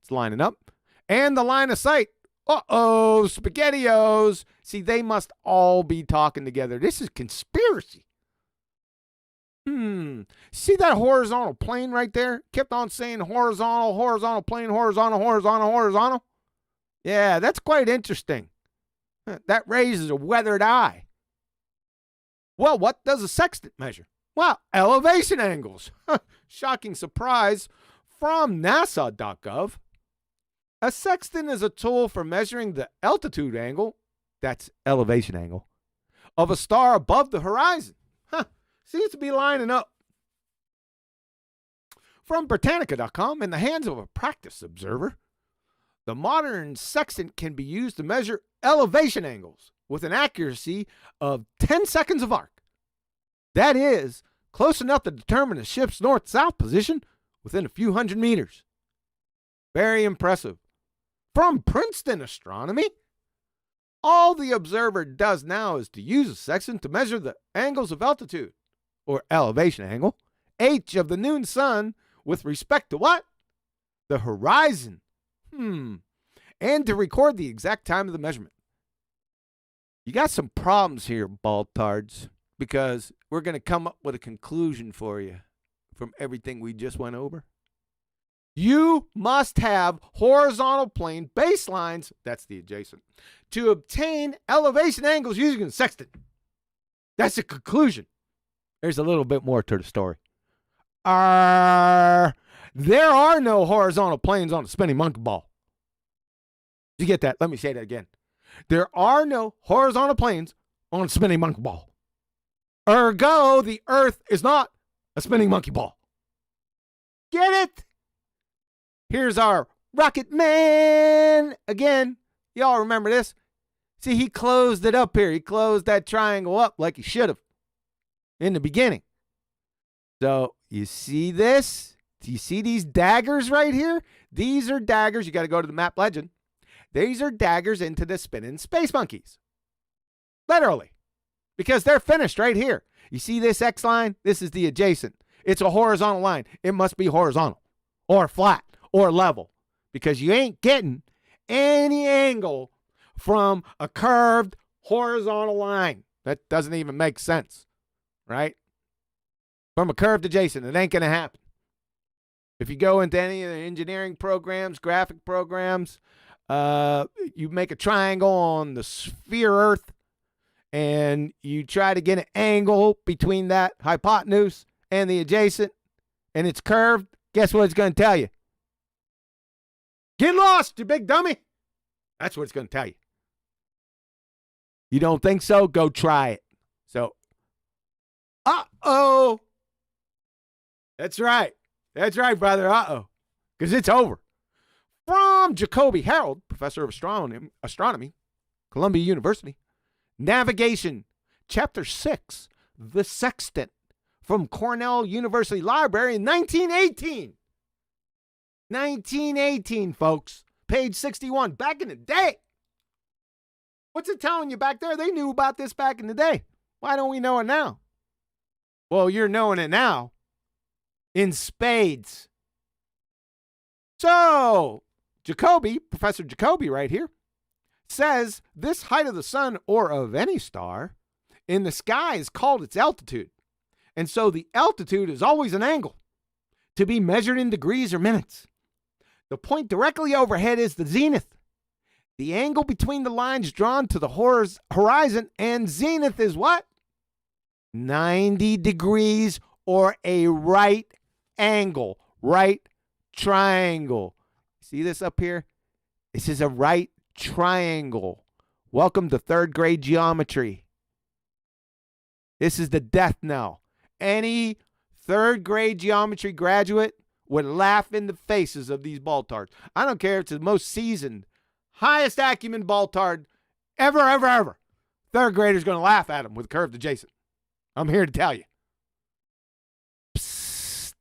Speaker 4: It's lining up. And the line of sight. Uh-oh, SpaghettiOs. See, they must all be talking together. This is conspiracy. See that horizontal plane right there? Kept on saying horizontal, horizontal plane, horizontal, horizontal, horizontal. Yeah, that's quite interesting. That raises a weathered eye. Well, what does a sextant measure? Well, elevation angles. Shocking surprise from NASA.gov. A sextant is a tool for measuring the altitude angle, that's elevation angle, of a star above the horizon. Seems to be lining up. From Britannica.com, in the hands of a practice observer, the modern sextant can be used to measure elevation angles with an accuracy of 10 seconds of arc. That is, close enough to determine a ship's north-south position within a few hundred meters. Very impressive. From Princeton Astronomy, all the observer does now is to use a sextant to measure the angles of altitude, or elevation angle, H of the noon sun with respect to what? The horizon. And to record the exact time of the measurement. You got some problems here, baltards, because we're going to come up with a conclusion for you from everything we just went over. You must have horizontal plane baselines, that's the adjacent, to obtain elevation angles using a sextant. That's the conclusion. There's a little bit more to the story. There are no horizontal planes on a spinning monkey ball. Did you get that? Let me say that again. There are no horizontal planes on a spinning monkey ball. Ergo, the Earth is not a spinning monkey ball. Get it? Here's our rocket man again. Y'all remember this? See, he closed it up here. He closed that triangle up like he should have in the beginning. So you see this? Do you see these daggers right here? These are daggers. You got to go to the map legend. These are daggers into the spinning space monkeys. Literally. Because they're finished right here. You see this X line? This is the adjacent. It's a horizontal line. It must be horizontal or flat or level, because you ain't getting any angle from a curved horizontal line. That doesn't even make sense, right? From a curved adjacent, it ain't going to happen. If you go into any of the engineering programs, graphic programs, you make a triangle on the sphere Earth, and you try to get an angle between that hypotenuse and the adjacent, and it's curved, guess what it's going to tell you? Get lost, you big dummy. That's what it's going to tell you. You don't think so? Go try it. So, uh-oh. That's right. That's right, brother. Uh-oh. because it's over. From Jacoby Harold, professor of astronomy, Columbia University. Navigation, Chapter 6, The Sextant, from Cornell University Library in 1918. 1918, folks. Page 61, back in the day. What's it telling you back there? They knew about this back in the day. Why don't we know it now? Well, you're knowing it now in spades. So, Jacoby, Professor Jacoby right here, says this height of the sun or of any star in the sky is called its altitude. And so the altitude is always an angle to be measured in degrees or minutes. The point directly overhead is the zenith. The angle between the lines drawn to the horizon and zenith is what? 90 degrees or a right angle, right triangle. See this up here? This is a right triangle. Welcome to third grade geometry. This is the death knell. Any third grade geometry graduate would laugh in the faces of these baltards. I don't care if it's the most seasoned, highest acumen baltard ever. Third grader's going to laugh at him with curved adjacent. I'm here to tell you. Psst.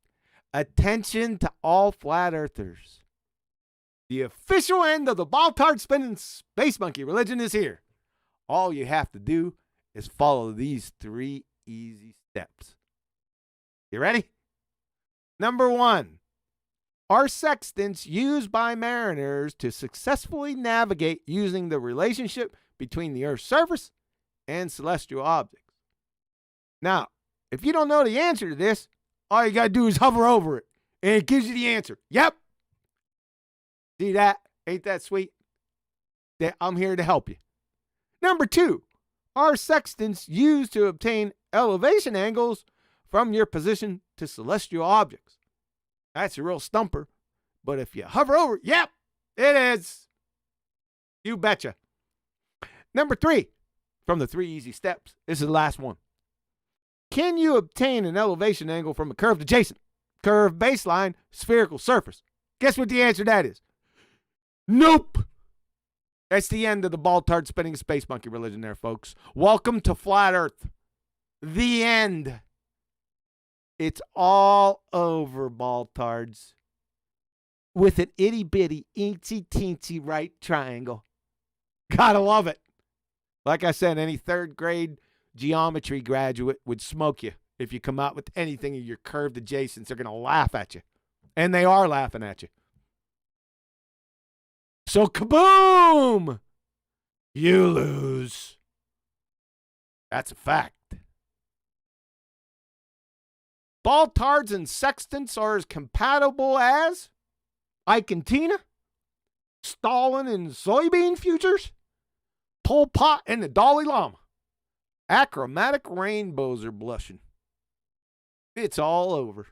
Speaker 4: Attention to all flat earthers. The official end of the baltard spinning space monkey religion is here. All you have to do is follow these 3 easy steps. You ready? Number 1, are sextants used by mariners to successfully navigate using the relationship between the Earth's surface and celestial objects? Now, if you don't know the answer to this, all you got to do is hover over it, and it gives you the answer. Yep. See that? Ain't that sweet? I'm here to help you. Number 2, are sextants used to obtain elevation angles from your position to celestial objects? That's a real stumper. But if you hover over, yep, it is. You betcha. Number 3, from the 3 easy steps, this is the last one. Can you obtain an elevation angle from a curved adjacent, curved baseline, spherical surface? Guess what the answer to that is? Nope. That's the end of the baltard spinning space monkey religion there, folks. Welcome to flat Earth. The end. It's all over, baltards. With an itty-bitty, eensy-teensy right triangle. Gotta love it. Like I said, any third grade geometry graduate would smoke you if you come out with anything of your curved adjacents. They're going to laugh at you. And they are laughing at you. So kaboom! You lose. That's a fact. Baltards and sextants are as compatible as Ike and Tina, Stalin and soybean futures, Pol Pot and the Dalai Lama. Achromatic rainbows are blushing. It's all over.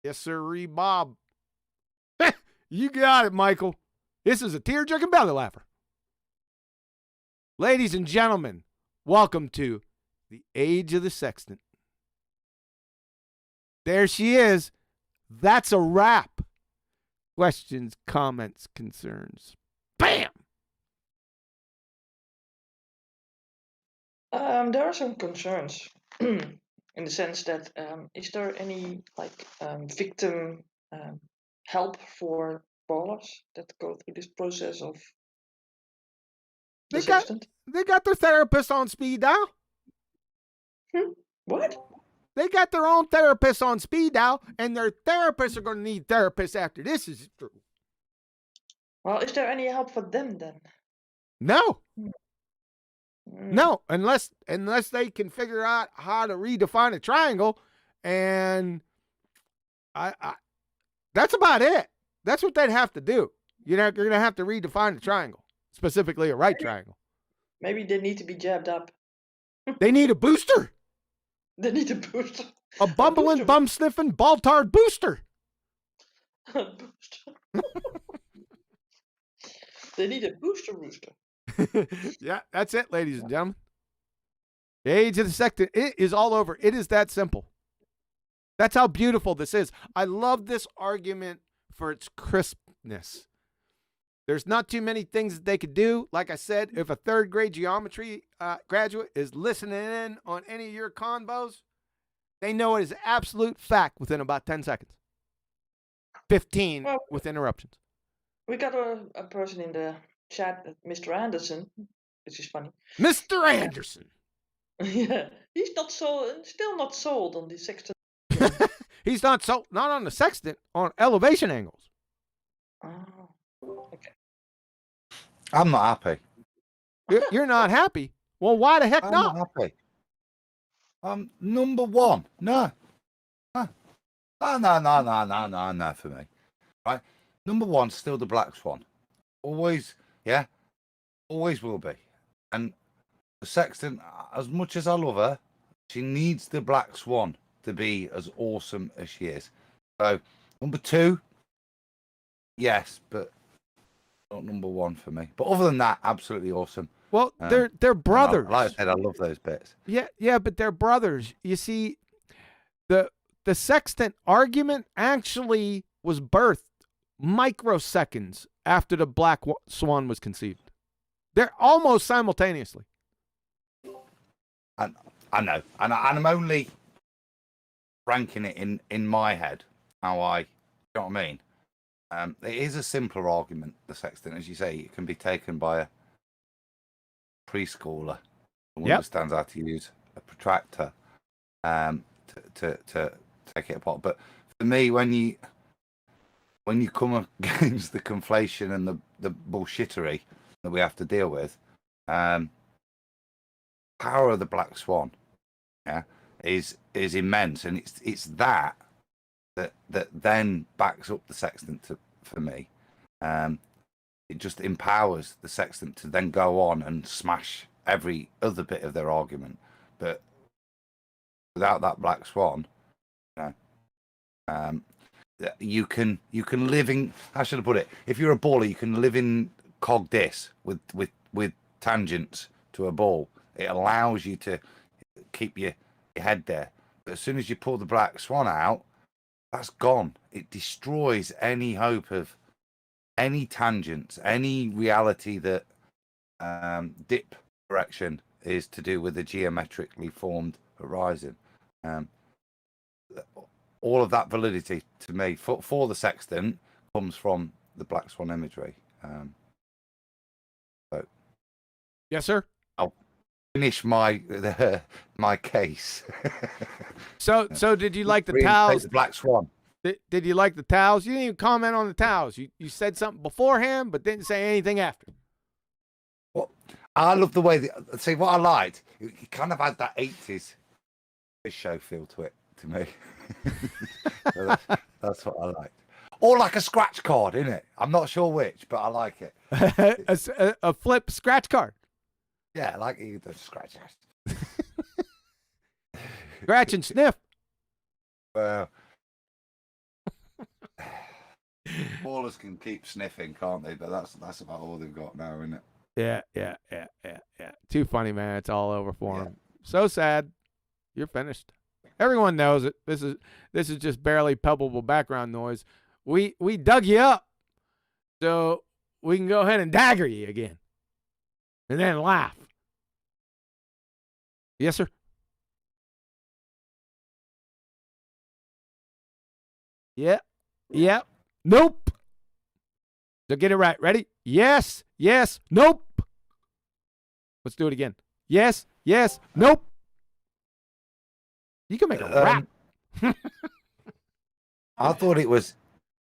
Speaker 4: Yes, sirree, Bob. You got it, Michael. This is a tear-jerking belly laugher. Ladies and gentlemen, welcome to the age of the sextant. There she is. That's a wrap. Questions, comments, concerns. Bam!
Speaker 9: There are some concerns in the sense that is there any victim help for ballers that go through this process of
Speaker 4: They got their therapist on speed dial.
Speaker 9: What?
Speaker 4: They got their own therapist on speed dial, and their therapists are going to need therapists after this is through.
Speaker 9: Well, is there any help for them then?
Speaker 4: No. No, unless they can figure out how to redefine a triangle, and I that's about it. That's what they'd have to do. You're going to have to redefine the triangle, specifically a right triangle.
Speaker 9: Maybe they need to be jabbed up.
Speaker 4: They need a booster.
Speaker 9: They need a booster.
Speaker 4: A bumbling, bum-sniffing, baltard booster.
Speaker 9: A booster. They need a booster.
Speaker 4: Yeah, that's it, ladies and gentlemen. The age of the sextant, it is all over. It is that simple. That's how beautiful this is. I love this argument for its crispness. There's not too many things that they could do. Like I said, if a third grade geometry graduate is listening in on any of your convos, they know it is absolute fact within about 10 seconds. 15 with interruptions.
Speaker 9: We got a person in the chat, Mr. Anderson, which is funny.
Speaker 4: Mr. Anderson.
Speaker 9: Yeah, he's still not sold on the Sextant.
Speaker 4: He's not sold, not on the Sextant, on elevation angles.
Speaker 9: Oh, okay.
Speaker 5: I'm not happy.
Speaker 4: You're not happy? Well, why the heck
Speaker 5: I'm
Speaker 4: not?
Speaker 5: not happy. Number one. No. No for me. Right? Number one's still the Black Swan. Always, yeah. Always will be. And the Sextant, as much as I love her, she needs the Black Swan to be as awesome as she is. So, number two, yes, but not number one for me. But other than that, absolutely awesome.
Speaker 4: Well, they're brothers.
Speaker 5: Like I said, I love those bits.
Speaker 4: Yeah, but they're brothers. You see, the Sextant argument actually was birthed microseconds after the Black Swan was conceived. They're almost simultaneously.
Speaker 5: I know, and I'm only ranking it in my head. How you know what I mean? It is a simpler argument, the Sextant, as you say. It can be taken by a preschooler who understands how to use a protractor to take it apart. But for me, when you come against the conflation and the bullshittery that we have to deal with, power of the Black Swan, is immense, and it's that then backs up the Sextant for me. It just empowers the Sextant to then go on and smash every other bit of their argument. But without that Black Swan, you can live in, how should I put it? If you're a baller, you can live in cog dis with tangents to a ball. It allows you to keep your head there. But as soon as you pull the Black Swan out, that's gone. It destroys any hope of any tangents, any reality that dip direction is to do with a geometrically formed horizon. All of that validity to me for the Sextant comes from the Black Swan imagery. So,
Speaker 4: yes, sir.
Speaker 5: I'll finish my case.
Speaker 4: So did you like the towels?
Speaker 5: The Black Swan.
Speaker 4: Did you like the towels? You didn't even comment on the towels. You said something beforehand, but didn't say anything after.
Speaker 5: Well, I love the way see what I liked. It kind of had that 80s show feel to it to me. So that's what I liked. Or like a scratch card, isn't it? I'm not sure which, but I like it.
Speaker 4: a flip scratch card.
Speaker 5: Yeah, like you do scratch.
Speaker 4: Scratch and sniff.
Speaker 5: Well, ballers can keep sniffing, can't they? But that's about all they've got now, isn't it?
Speaker 4: Yeah. Too funny, man. It's all over for him. So sad. You're finished. Everyone knows it. This is just barely palpable background noise. We dug you up, so we can go ahead and dagger you again, and then laugh. Yes, sir. Yeah. Nope. So get it right. Ready? Yes. Nope. Let's do it again. Yes. Nope. You can make a rap.
Speaker 5: I thought it was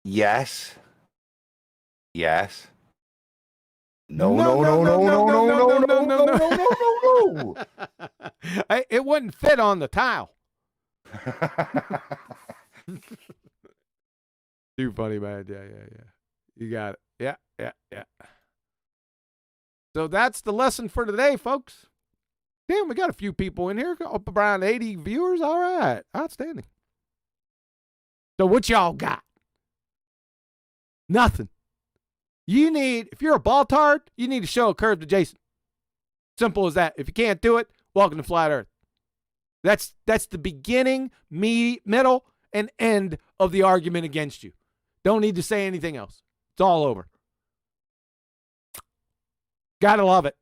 Speaker 5: yes. No.
Speaker 4: It wouldn't fit on the tile. Too funny, man. Yeah. You got it. Yeah. So that's the lesson for today, folks. Damn, we got a few people in here. Up around 80 viewers. All right. Outstanding. So what y'all got? Nothing. If you're a ball-tard, you need to show a curved adjacent. Simple as that. If you can't do it, welcome to Flat Earth. That's the beginning, middle, and end of the argument against you. Don't need to say anything else. It's all over. Gotta love it.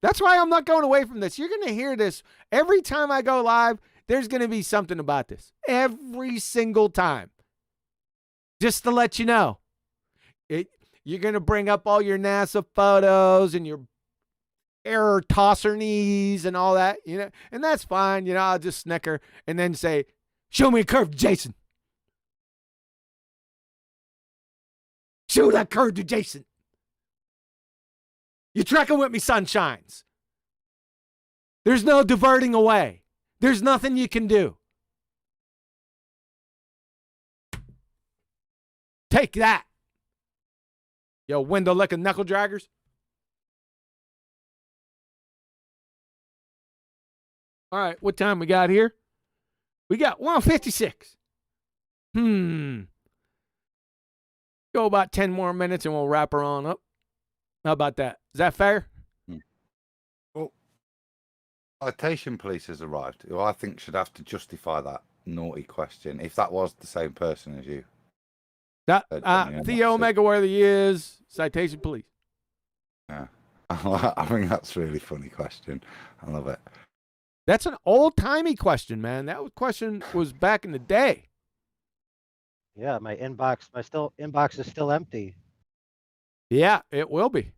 Speaker 4: That's why I'm not going away from this. You're going to hear this every time I go live. There's going to be something about this every single time. Just to let you know. You're going to bring up all your NASA photos and your error tosser knees and all that, you know, and that's fine. You know, I'll just snicker and then say, show me a curve, Jason. Show that curve to Jason. You're trekking with me, sunshines. There's no diverting away. There's nothing you can do. Take that. Yo, window licking knuckle draggers. All right, what time we got here? We got 1:56. Go about 10 more minutes and we'll wrap her on up. How about that? Is that fair?
Speaker 5: Well, citation police has arrived, who I think should have to justify that naughty question, if that was the same person as you.
Speaker 4: That Theo Omega, where he is, citation police.
Speaker 5: Yeah. I think that's a really funny question. I love it.
Speaker 4: That's an old-timey question, man. That question was back in the day.
Speaker 12: Yeah, my inbox is still empty.
Speaker 4: Yeah, it will be.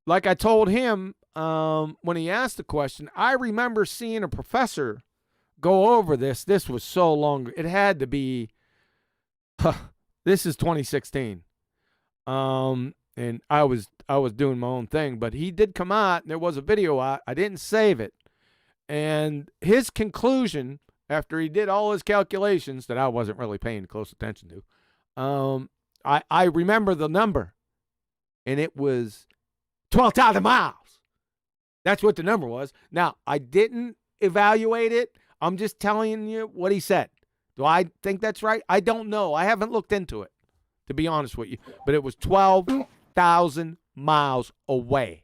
Speaker 4: Like I told him when he asked the question, I remember seeing a professor go over this. This was so long. It had to be, this is 2016. And I was doing my own thing, but he did come out and there was a video out. I didn't save it. And his conclusion, after he did all his calculations that I wasn't really paying close attention to, I remember the number, and it was 12,000 miles. That's what the number was. Now, I didn't evaluate it. I'm just telling you what he said. Do I think that's right? I don't know. I haven't looked into it, to be honest with you. But it was 12,000 miles away.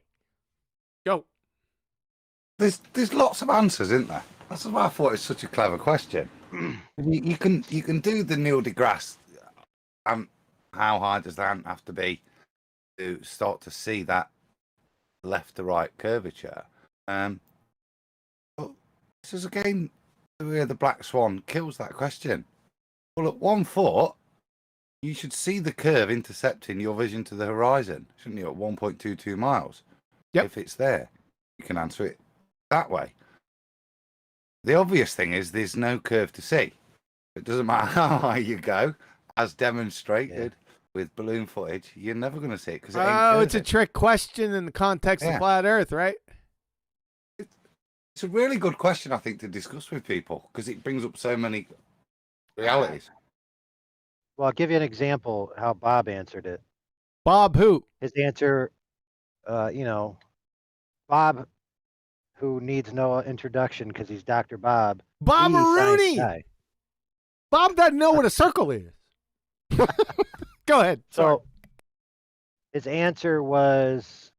Speaker 4: Go.
Speaker 5: There's lots of answers, isn't there? That's why I thought it's such a clever question. You can do the Neil deGrasse. How high does the ant have to be to start to see that left to right curvature? But this is again where the black swan kills that question. Well, at 1 foot, you should see the curve intercepting your vision to the horizon, shouldn't you? At 1.22 miles.
Speaker 4: Yep.
Speaker 5: If it's there, you can answer it that way. The obvious thing is there's no curve to see. It doesn't matter how high you go, as demonstrated with balloon footage, you're never going to see it because
Speaker 4: it's a trick question in the context of flat Earth, right?
Speaker 5: It's a really good question, I think, to discuss with people because it brings up so many realities.
Speaker 12: Well, I'll give you an example how Bob answered it.
Speaker 4: Bob who?
Speaker 12: His answer, Bob, who needs no introduction because he's Dr. Bob.
Speaker 4: Bob Rooney. Bob doesn't know what a circle is. Go ahead.
Speaker 12: So his answer was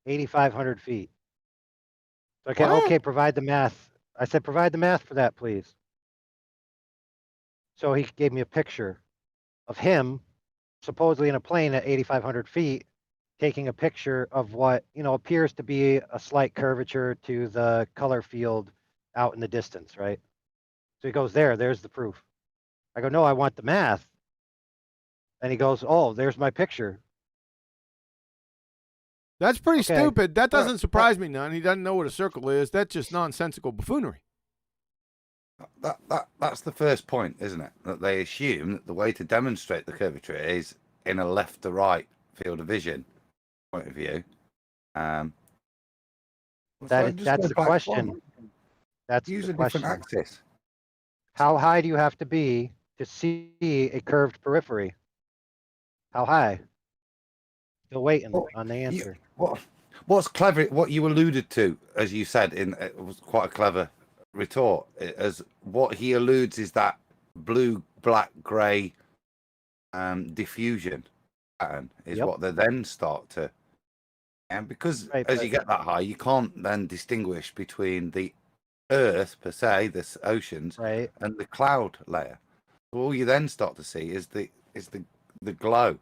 Speaker 12: 8,500 feet. Okay, provide the math. I said, provide the math for that, please. So he gave me a picture of him supposedly in a plane at 8,500 feet, taking a picture of what, appears to be a slight curvature to the color field out in the distance, right? So he goes, there's the proof. I go, no, I want the math. And he goes, oh, there's my picture.
Speaker 4: That's pretty stupid. That doesn't surprise me none. He doesn't know what a circle is. That's just nonsensical buffoonery.
Speaker 5: That's the first point, isn't it? That they assume that the way to demonstrate the curvature is in a left to right field of vision point of view.
Speaker 12: That's the question. That's
Speaker 5: use
Speaker 12: the
Speaker 5: a
Speaker 12: question.
Speaker 5: different axis.
Speaker 12: How high do you have to be to see a curved periphery? How high? Still waiting on the answer.
Speaker 5: What's clever? What you alluded to, as you said, it was quite a clever retort. As what he alludes is that blue, black, grey diffusion pattern is what they then start to. And because as you get that high, you can't then distinguish between the Earth per se, the oceans, and the cloud layer. So all you then start to see is the the glow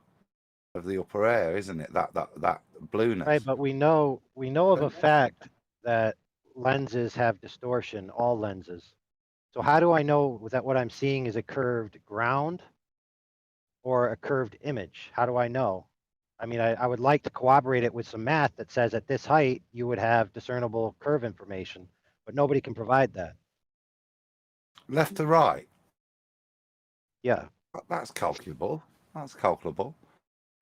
Speaker 5: of the upper air, isn't it? That blueness.
Speaker 12: Right, but we know of a fact that lenses have distortion, all lenses. So how do I know that what I'm seeing is a curved ground or a curved image? How do I know? I mean, I would like to corroborate it with some math that says at this height you would have discernible curve information, but nobody can provide that.
Speaker 5: Left to right.
Speaker 12: Yeah.
Speaker 5: That's calculable. That's calculable.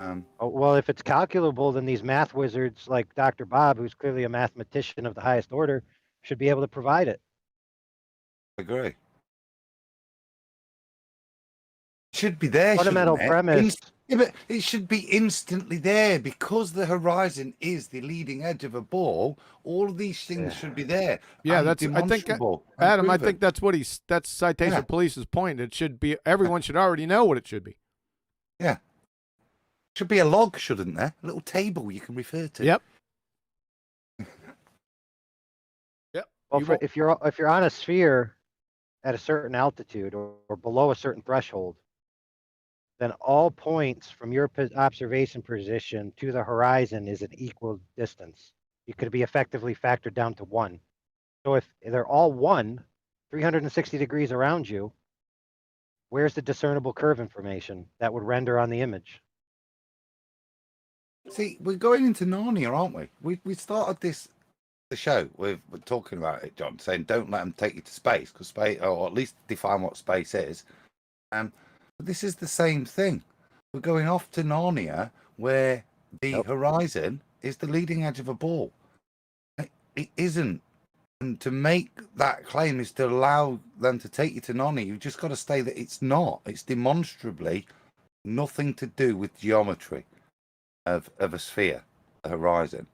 Speaker 12: Oh, well, if it's calculable, then these math wizards like Dr. Bob, who's clearly a mathematician of the highest order, should be able to provide it.
Speaker 5: Agree. Should be there.
Speaker 12: Fundamental premise.
Speaker 5: Yeah, but it should be instantly there because the horizon is the leading edge of a ball. All of these things should be there.
Speaker 4: Yeah, that's. I think Adam. I think that's what that's Citation Police's point. It should be. Everyone should already know what it should be.
Speaker 5: Yeah. Should be a log, shouldn't there? A little table you can refer to.
Speaker 4: Yep.
Speaker 12: Yep. Well, if you're on a sphere at a certain altitude or below a certain threshold, then all points from your observation position to the horizon is an equal distance. It could be effectively factored down to 1. So if they're all 1, 360 degrees around you, where's the discernible curve information that would render on the image?
Speaker 5: See, we're going into Narnia, aren't we? We started the show we're talking about it, John, saying don't let them take you to space, because space, or at least define what space is. But this is the same thing. We're going off to Narnia, where the horizon is the leading edge of a ball. It isn't. And to make that claim is to allow them to take you to Narnia. You've just got to say that it's not. It's demonstrably nothing to do with geometry of a sphere, the horizon.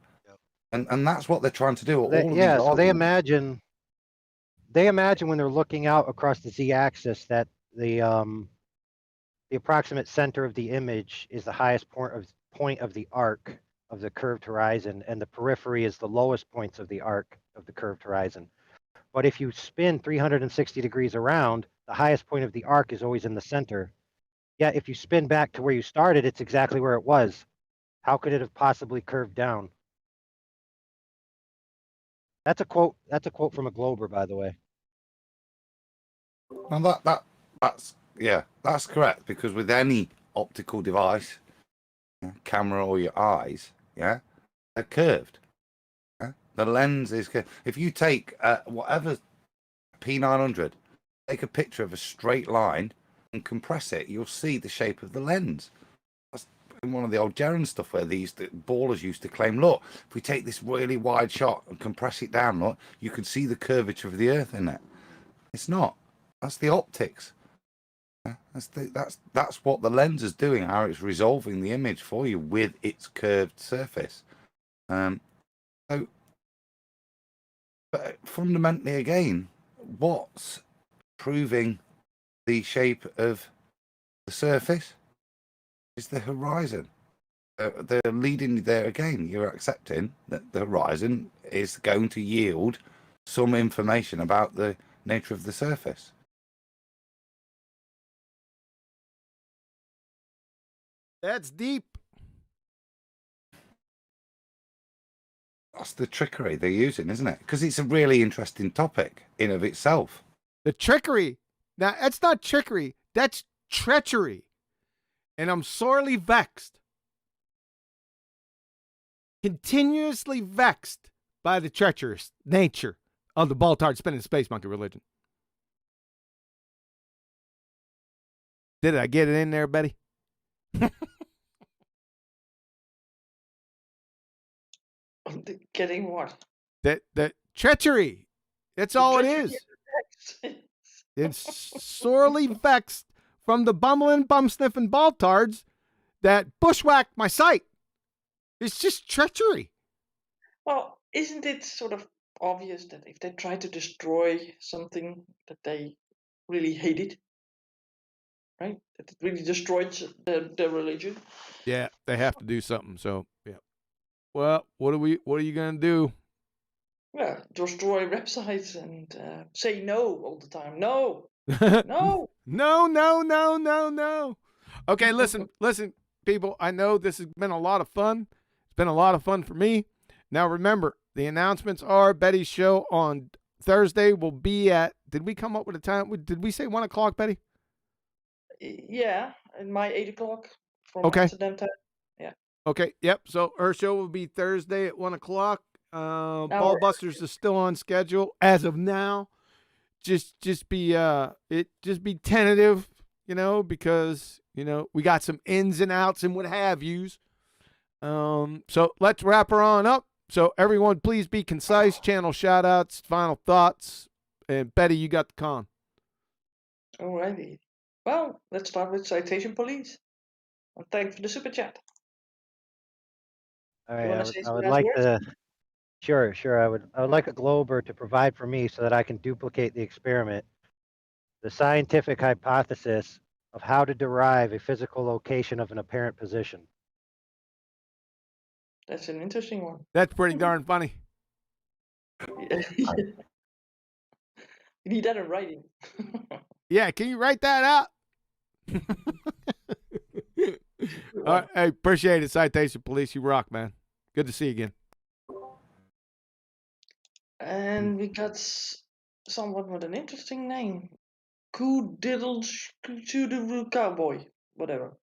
Speaker 5: And that's what they're trying to do.
Speaker 12: So they imagine when they're looking out across the z-axis that the approximate center of the image is the highest point of the arc of the curved horizon, and the periphery is the lowest points of the arc of the curved horizon. But if you spin 360 degrees around, the highest point of the arc is always in the center. Yet if you spin back to where you started, it's exactly where it was. How could it have possibly curved down? That's a quote from a Glober, by the way.
Speaker 5: And that's correct, because with any optical device, camera or your eyes, they're curved. The lens is curved. If you take whatever P900, take a picture of a straight line and compress it, you'll see the shape of the lens. That's in one of the old Jaren stuff where the ballers used to claim, look, if we take this really wide shot and compress it down, look, you can see the curvature of the Earth in it. It's not. That's the optics. That's what the lens is doing, how it's resolving the image for you with its curved surface. So, but fundamentally, again, what's proving the shape of the surface is the horizon. They're leading you there again. You're accepting that the horizon is going to yield some information about the nature of the surface.
Speaker 4: That's deep.
Speaker 5: That's the trickery they're using, isn't it? Because it's a really interesting topic in of itself.
Speaker 4: The trickery. Now, that's not trickery. That's treachery. And I'm sorely vexed. Continuously vexed by the treacherous nature of the ball-tard spinning space monkey religion. Did I get it in there, Betty?
Speaker 9: Getting what?
Speaker 4: That treachery. That's all it is. It's sorely vexed from the bumbling, bum-sniffing ball-tards that bushwhacked my sight. It's just treachery.
Speaker 9: Well, isn't it sort of obvious that if they try to destroy something that they really hated, right? That it really destroyed their religion.
Speaker 4: Yeah, they have to do something. So, yeah. Well, what are you gonna do?
Speaker 9: Yeah, destroy websites and say no all the time. No, no,
Speaker 4: no. Okay, listen, people. I know this has been a lot of fun. It's been a lot of fun for me. Now remember, the announcements are Betty's show on Thursday will be at. Did we come up with a time? Did we say 1 o'clock, Betty?
Speaker 9: Yeah, in my 8 o'clock from
Speaker 4: Okay.
Speaker 9: Amsterdam time. Yeah.
Speaker 4: Okay. Yep. So her show will be Thursday at 1 o'clock. Ballbusters is still on schedule as of now. Just be tentative, because we got some ins and outs and what have yous. So let's wrap her on up. So everyone, please be concise. Channel shout outs, final thoughts, and Betty, you got the con.
Speaker 9: Alrighty. Well, let's start with Citation Police. And thanks for the super chat.
Speaker 12: All
Speaker 9: You
Speaker 12: right,
Speaker 9: wanna say
Speaker 12: I
Speaker 9: some
Speaker 12: would
Speaker 9: last
Speaker 12: like
Speaker 9: words?
Speaker 12: to. Sure. I would like a Glober to provide for me so that I can duplicate the experiment, the scientific hypothesis of how to derive a physical location of an apparent position.
Speaker 9: That's an interesting one.
Speaker 4: That's pretty darn funny.
Speaker 9: You need that in writing.
Speaker 4: Yeah, can you write that out? All right, hey, appreciate it, Citation Police. You rock, man. Good to see you again.
Speaker 9: And we got someone with an interesting name. Coodiddle Cowboy. Whatever.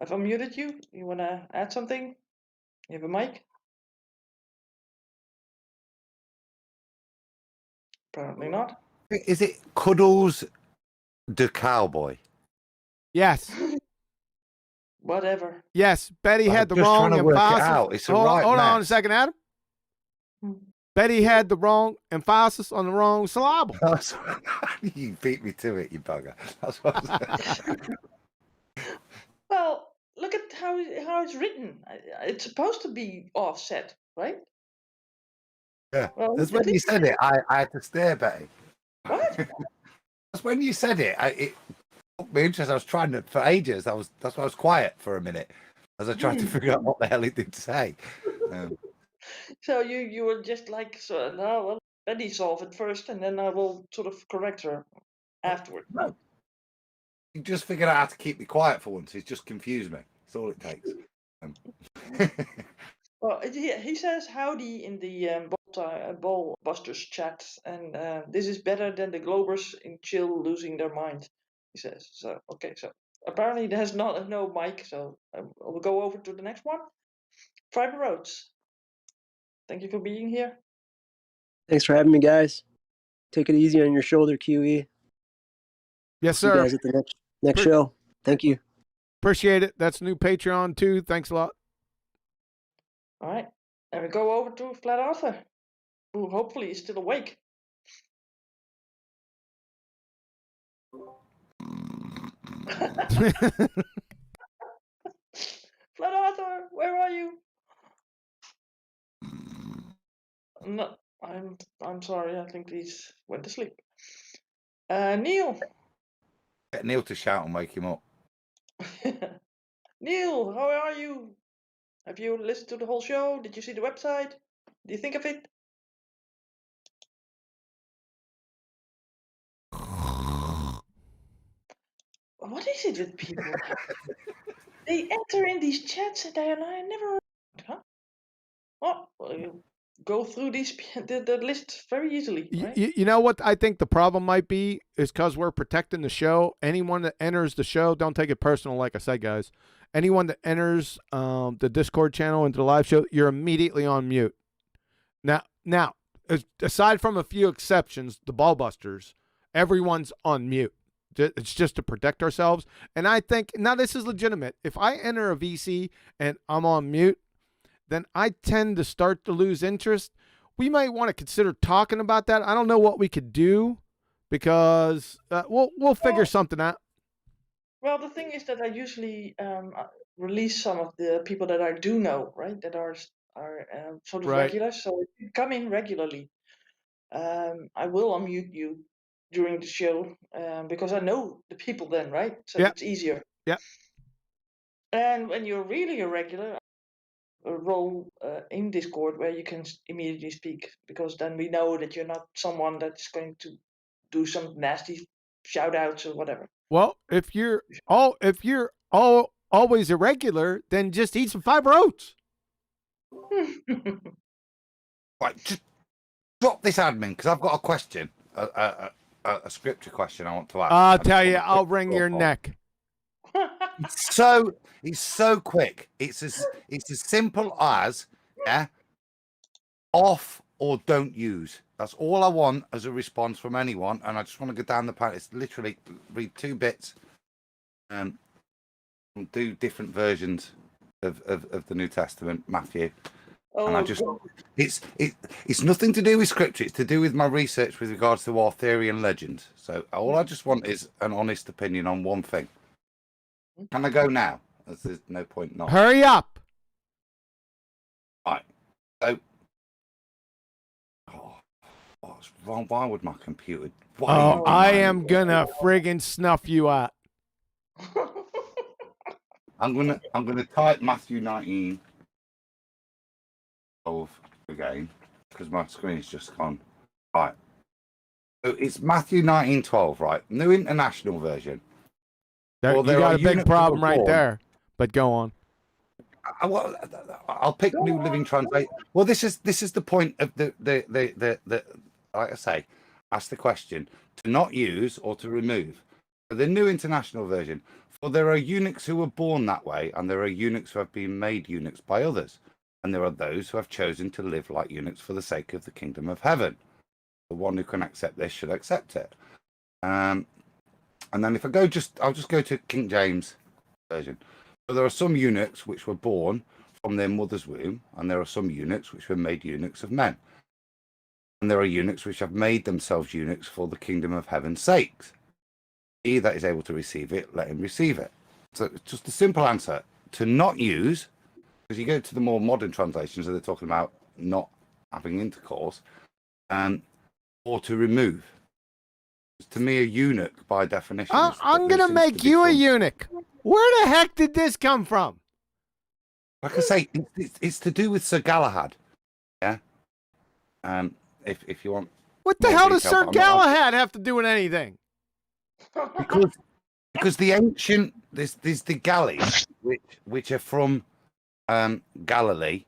Speaker 9: I've unmuted you. You wanna add something? You have a mic? Apparently not.
Speaker 5: Is it Cuddles the Cowboy?
Speaker 4: Yes.
Speaker 9: Whatever.
Speaker 4: Yes, Betty had the
Speaker 5: just
Speaker 4: wrong
Speaker 5: trying to work it
Speaker 4: emphasis.
Speaker 5: out. It's a
Speaker 4: hold
Speaker 5: right
Speaker 4: on a
Speaker 5: mess.
Speaker 4: second, Adam. Betty had the wrong emphasis on the wrong syllable.
Speaker 5: You beat me to it, you bugger. That's what I'm
Speaker 9: Well, look at how it's written. It's supposed to be offset, right?
Speaker 5: Yeah.
Speaker 9: Well,
Speaker 5: That's when you said it. I had to stare, Betty.
Speaker 9: What?
Speaker 5: That's when you said it. It took me interest. I was trying to for ages. That's why I was quiet for a minute as I tried to figure out what the hell he did say.
Speaker 9: So you were just like, so no, well, Betty solve it first, and then I will sort of correct her afterward.
Speaker 5: No. You just figured out how to keep me quiet for once. He's just confused me. That's all it takes.
Speaker 9: Well, he says howdy in the Ballbusters chat, and this is better than the Globers in chill losing their mind. He says so. Okay, so apparently there's not no mic, so we'll go over to the next one. Fiber Roads. Thank you for being here.
Speaker 11: Thanks for having me, guys. Take it easy on your shoulder, QE.
Speaker 4: Yes,
Speaker 11: See you
Speaker 4: sir.
Speaker 11: guys at the next show. Thank you.
Speaker 4: Appreciate it. That's new Patreon too. Thanks a lot.
Speaker 9: All right, and we go over to Flat Arthur, who hopefully is still awake. Flat Arthur, where are you? No, I'm sorry. I think he's went to sleep. Neil.
Speaker 5: Get Neil to shout and wake him up.
Speaker 9: Neil, how are you? Have you listened to the whole show? Did you see the website? Do you think of it? What is it with people? They enter in these chats and I never. Huh? Oh, well, you go through the list very easily, right?
Speaker 4: You know what I think the problem might be is because we're protecting the show. Anyone that enters the show, don't take it personal, like I said, guys. Anyone that enters the Discord channel into the live show, you're immediately on mute. Now, aside from a few exceptions, the Ballbusters, everyone's on mute. It's just to protect ourselves. And I think, now this is legitimate. If I enter a VC and I'm on mute, then I tend to start to lose interest. We might want to consider talking about that. I don't know what we could do because we'll figure something out.
Speaker 9: Well, the thing is that I usually release some of the people that I do know, right? That are sort of
Speaker 4: Right.
Speaker 9: regular. So if you come in regularly, I will unmute you during the show because I know the people then, right? So it's easier.
Speaker 4: Yeah.
Speaker 9: And when you're really a regular, a role in Discord where you can immediately speak, because then we know that you're not someone that's going to do some nasty shout outs or whatever.
Speaker 4: Well, if you're always irregular, then just eat some fiber oats.
Speaker 5: Right, just drop this admin because I've got a question, a scripture question I want to ask.
Speaker 4: I'll tell you, I'll wring your neck.
Speaker 5: It's so quick. It's as simple as off or don't use. That's all I want as a response from anyone, and I just want to go down the path. It's literally read 2 bits, and do different versions of the New Testament, Matthew. And I just it's nothing to do with scripture. It's to do with my research with regards to Arthurian legends. So all I just want is an honest opinion on one thing. Can I go now? There's no point not.
Speaker 4: Hurry up.
Speaker 5: Right. So what's wrong? Why would my computer?
Speaker 4: I am gonna friggin' snuff you out.
Speaker 5: I'm gonna type Matthew 19:12 again because my screen's just gone. Right. So it's Matthew 19:12, right? New International Version.
Speaker 4: You got a big problem right there. But go on.
Speaker 5: I'll pick New Living Translation. Well, this is the point of the like I say, ask the question to not use or to remove. The New International Version. For there are eunuchs who were born that way, and there are eunuchs who have been made eunuchs by others, and there are those who have chosen to live like eunuchs for the sake of the kingdom of heaven. The one who can accept this should accept it. And then if I'll just go to King James Version. So there are some eunuchs which were born from their mother's womb, and there are some eunuchs which were made eunuchs of men. And there are eunuchs which have made themselves eunuchs for the kingdom of heaven's sakes. He that is able to receive it, let him receive it. So it's just a simple answer. To not use, because you go to the more modern translations and they're talking about not having intercourse, or to remove. To me, a eunuch, by definition...
Speaker 4: I'm going to make you a eunuch. Where the heck did this come from?
Speaker 5: Like I say, it's to do with Sir Galahad. Yeah? If you want...
Speaker 4: What the hell does Sir Galahad have to do with anything?
Speaker 5: Because the ancient... There's the Gallies, which are from Galilee,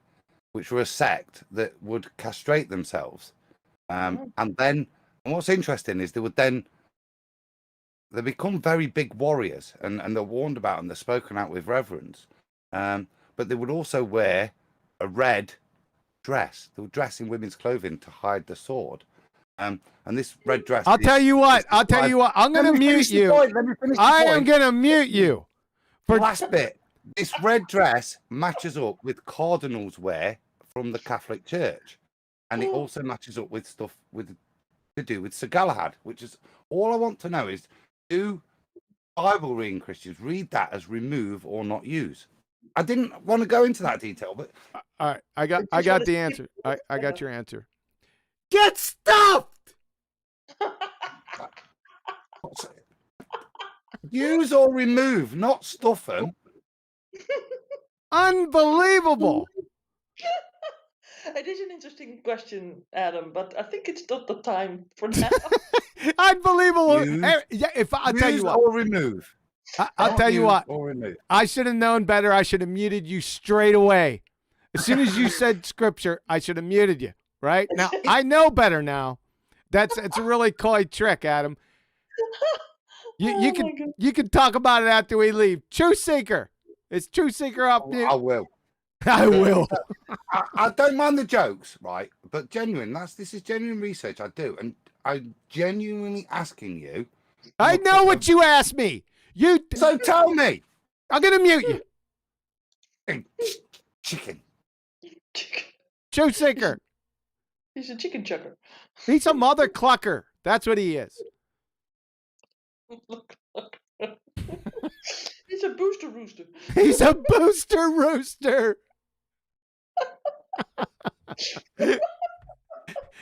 Speaker 5: which were a sect that would castrate themselves. And what's interesting is they become very big warriors, and they're warned about and they're spoken out with reverence. But they would also wear a red dress. They would dress in women's clothing to hide the sword. And this red dress.
Speaker 4: I'll tell you what. I'm going to mute you. I am going to mute you.
Speaker 5: For last bit, this red dress matches up with cardinals wear from the Catholic Church, and it also matches up with stuff to do with Sir Galahad, which is all I want to know is, do Bible reading Christians read that as remove or not use? I didn't want to go into that detail, but
Speaker 4: all right, I got the answer. I got your answer. Get stuffed.
Speaker 5: Use or remove, not stuff them.
Speaker 4: Unbelievable.
Speaker 9: It is an interesting question, Adam, but I think it's not the time for now.
Speaker 4: Unbelievable. I'll tell you what.
Speaker 5: Or remove.
Speaker 4: I'll tell you what.
Speaker 5: Or remove.
Speaker 4: I should have known better. I should have muted you straight away. As soon as you said scripture, I should have muted you. Right now, I know better now. It's a really coy trick, Adam. You can talk about it after we leave. Truth Seeker. It's Truth Seeker up there.
Speaker 5: I will.
Speaker 4: I will.
Speaker 5: I don't mind the jokes, right? But this is genuine research I do, and I'm genuinely asking you.
Speaker 4: I know what you asked me.
Speaker 5: So tell me.
Speaker 4: I'm gonna mute you.
Speaker 5: Chicken.
Speaker 4: Truth Seeker.
Speaker 9: He's a chicken chucker.
Speaker 4: He's a mother clucker. That's what he is.
Speaker 9: He's a booster rooster.
Speaker 4: He's a booster rooster.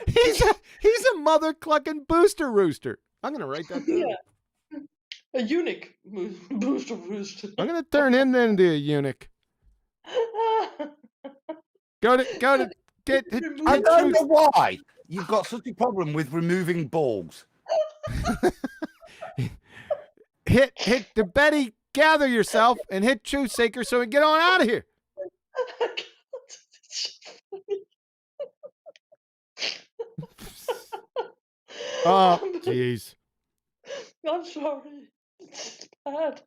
Speaker 4: He's a mother clucking booster rooster. I'm gonna write that down.
Speaker 9: Yeah. A eunuch booster rooster.
Speaker 4: I'm gonna turn him into a eunuch. Go to get.
Speaker 5: I don't know why you've got such a problem with removing balls.
Speaker 4: hit the Betty, gather yourself, and hit Truth Seeker so we can get on out of here. Oh, jeez.
Speaker 9: I'm sorry. It's bad.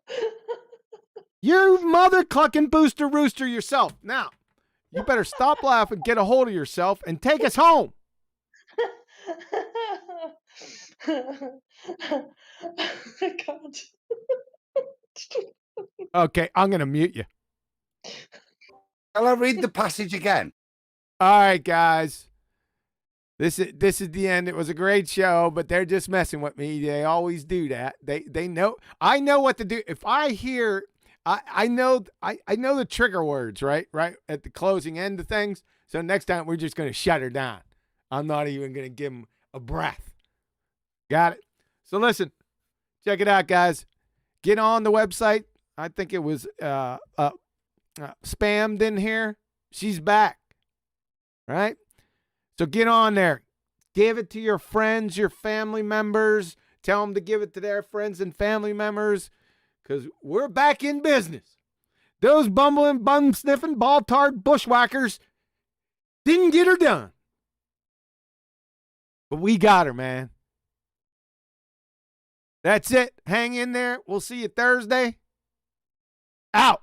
Speaker 4: You mother clucking booster rooster yourself. Now, you better stop laughing, get a hold of yourself, and take us home.
Speaker 9: I can't.
Speaker 4: Okay, I'm going to mute you.
Speaker 5: Shall I read the passage again?
Speaker 4: All right, guys. This is the end. It was a great show, but they're just messing with me. They always do that. They know. I know what to do. If I hear, I know the trigger words, right at the closing end of things. So next time we're just going to shut her down. I'm not even going to give them a breath. Got it? So listen, check it out, guys. Get on the website. I think it was spammed in here. She's back, right? So get on there. Give it to your friends, your family members. Tell them to give it to their friends and family members because we're back in business. Those bumbling, bum-sniffing, ball-tarred bushwhackers didn't get her done. But we got her, man. That's it. Hang in there. We'll see you Thursday. Out.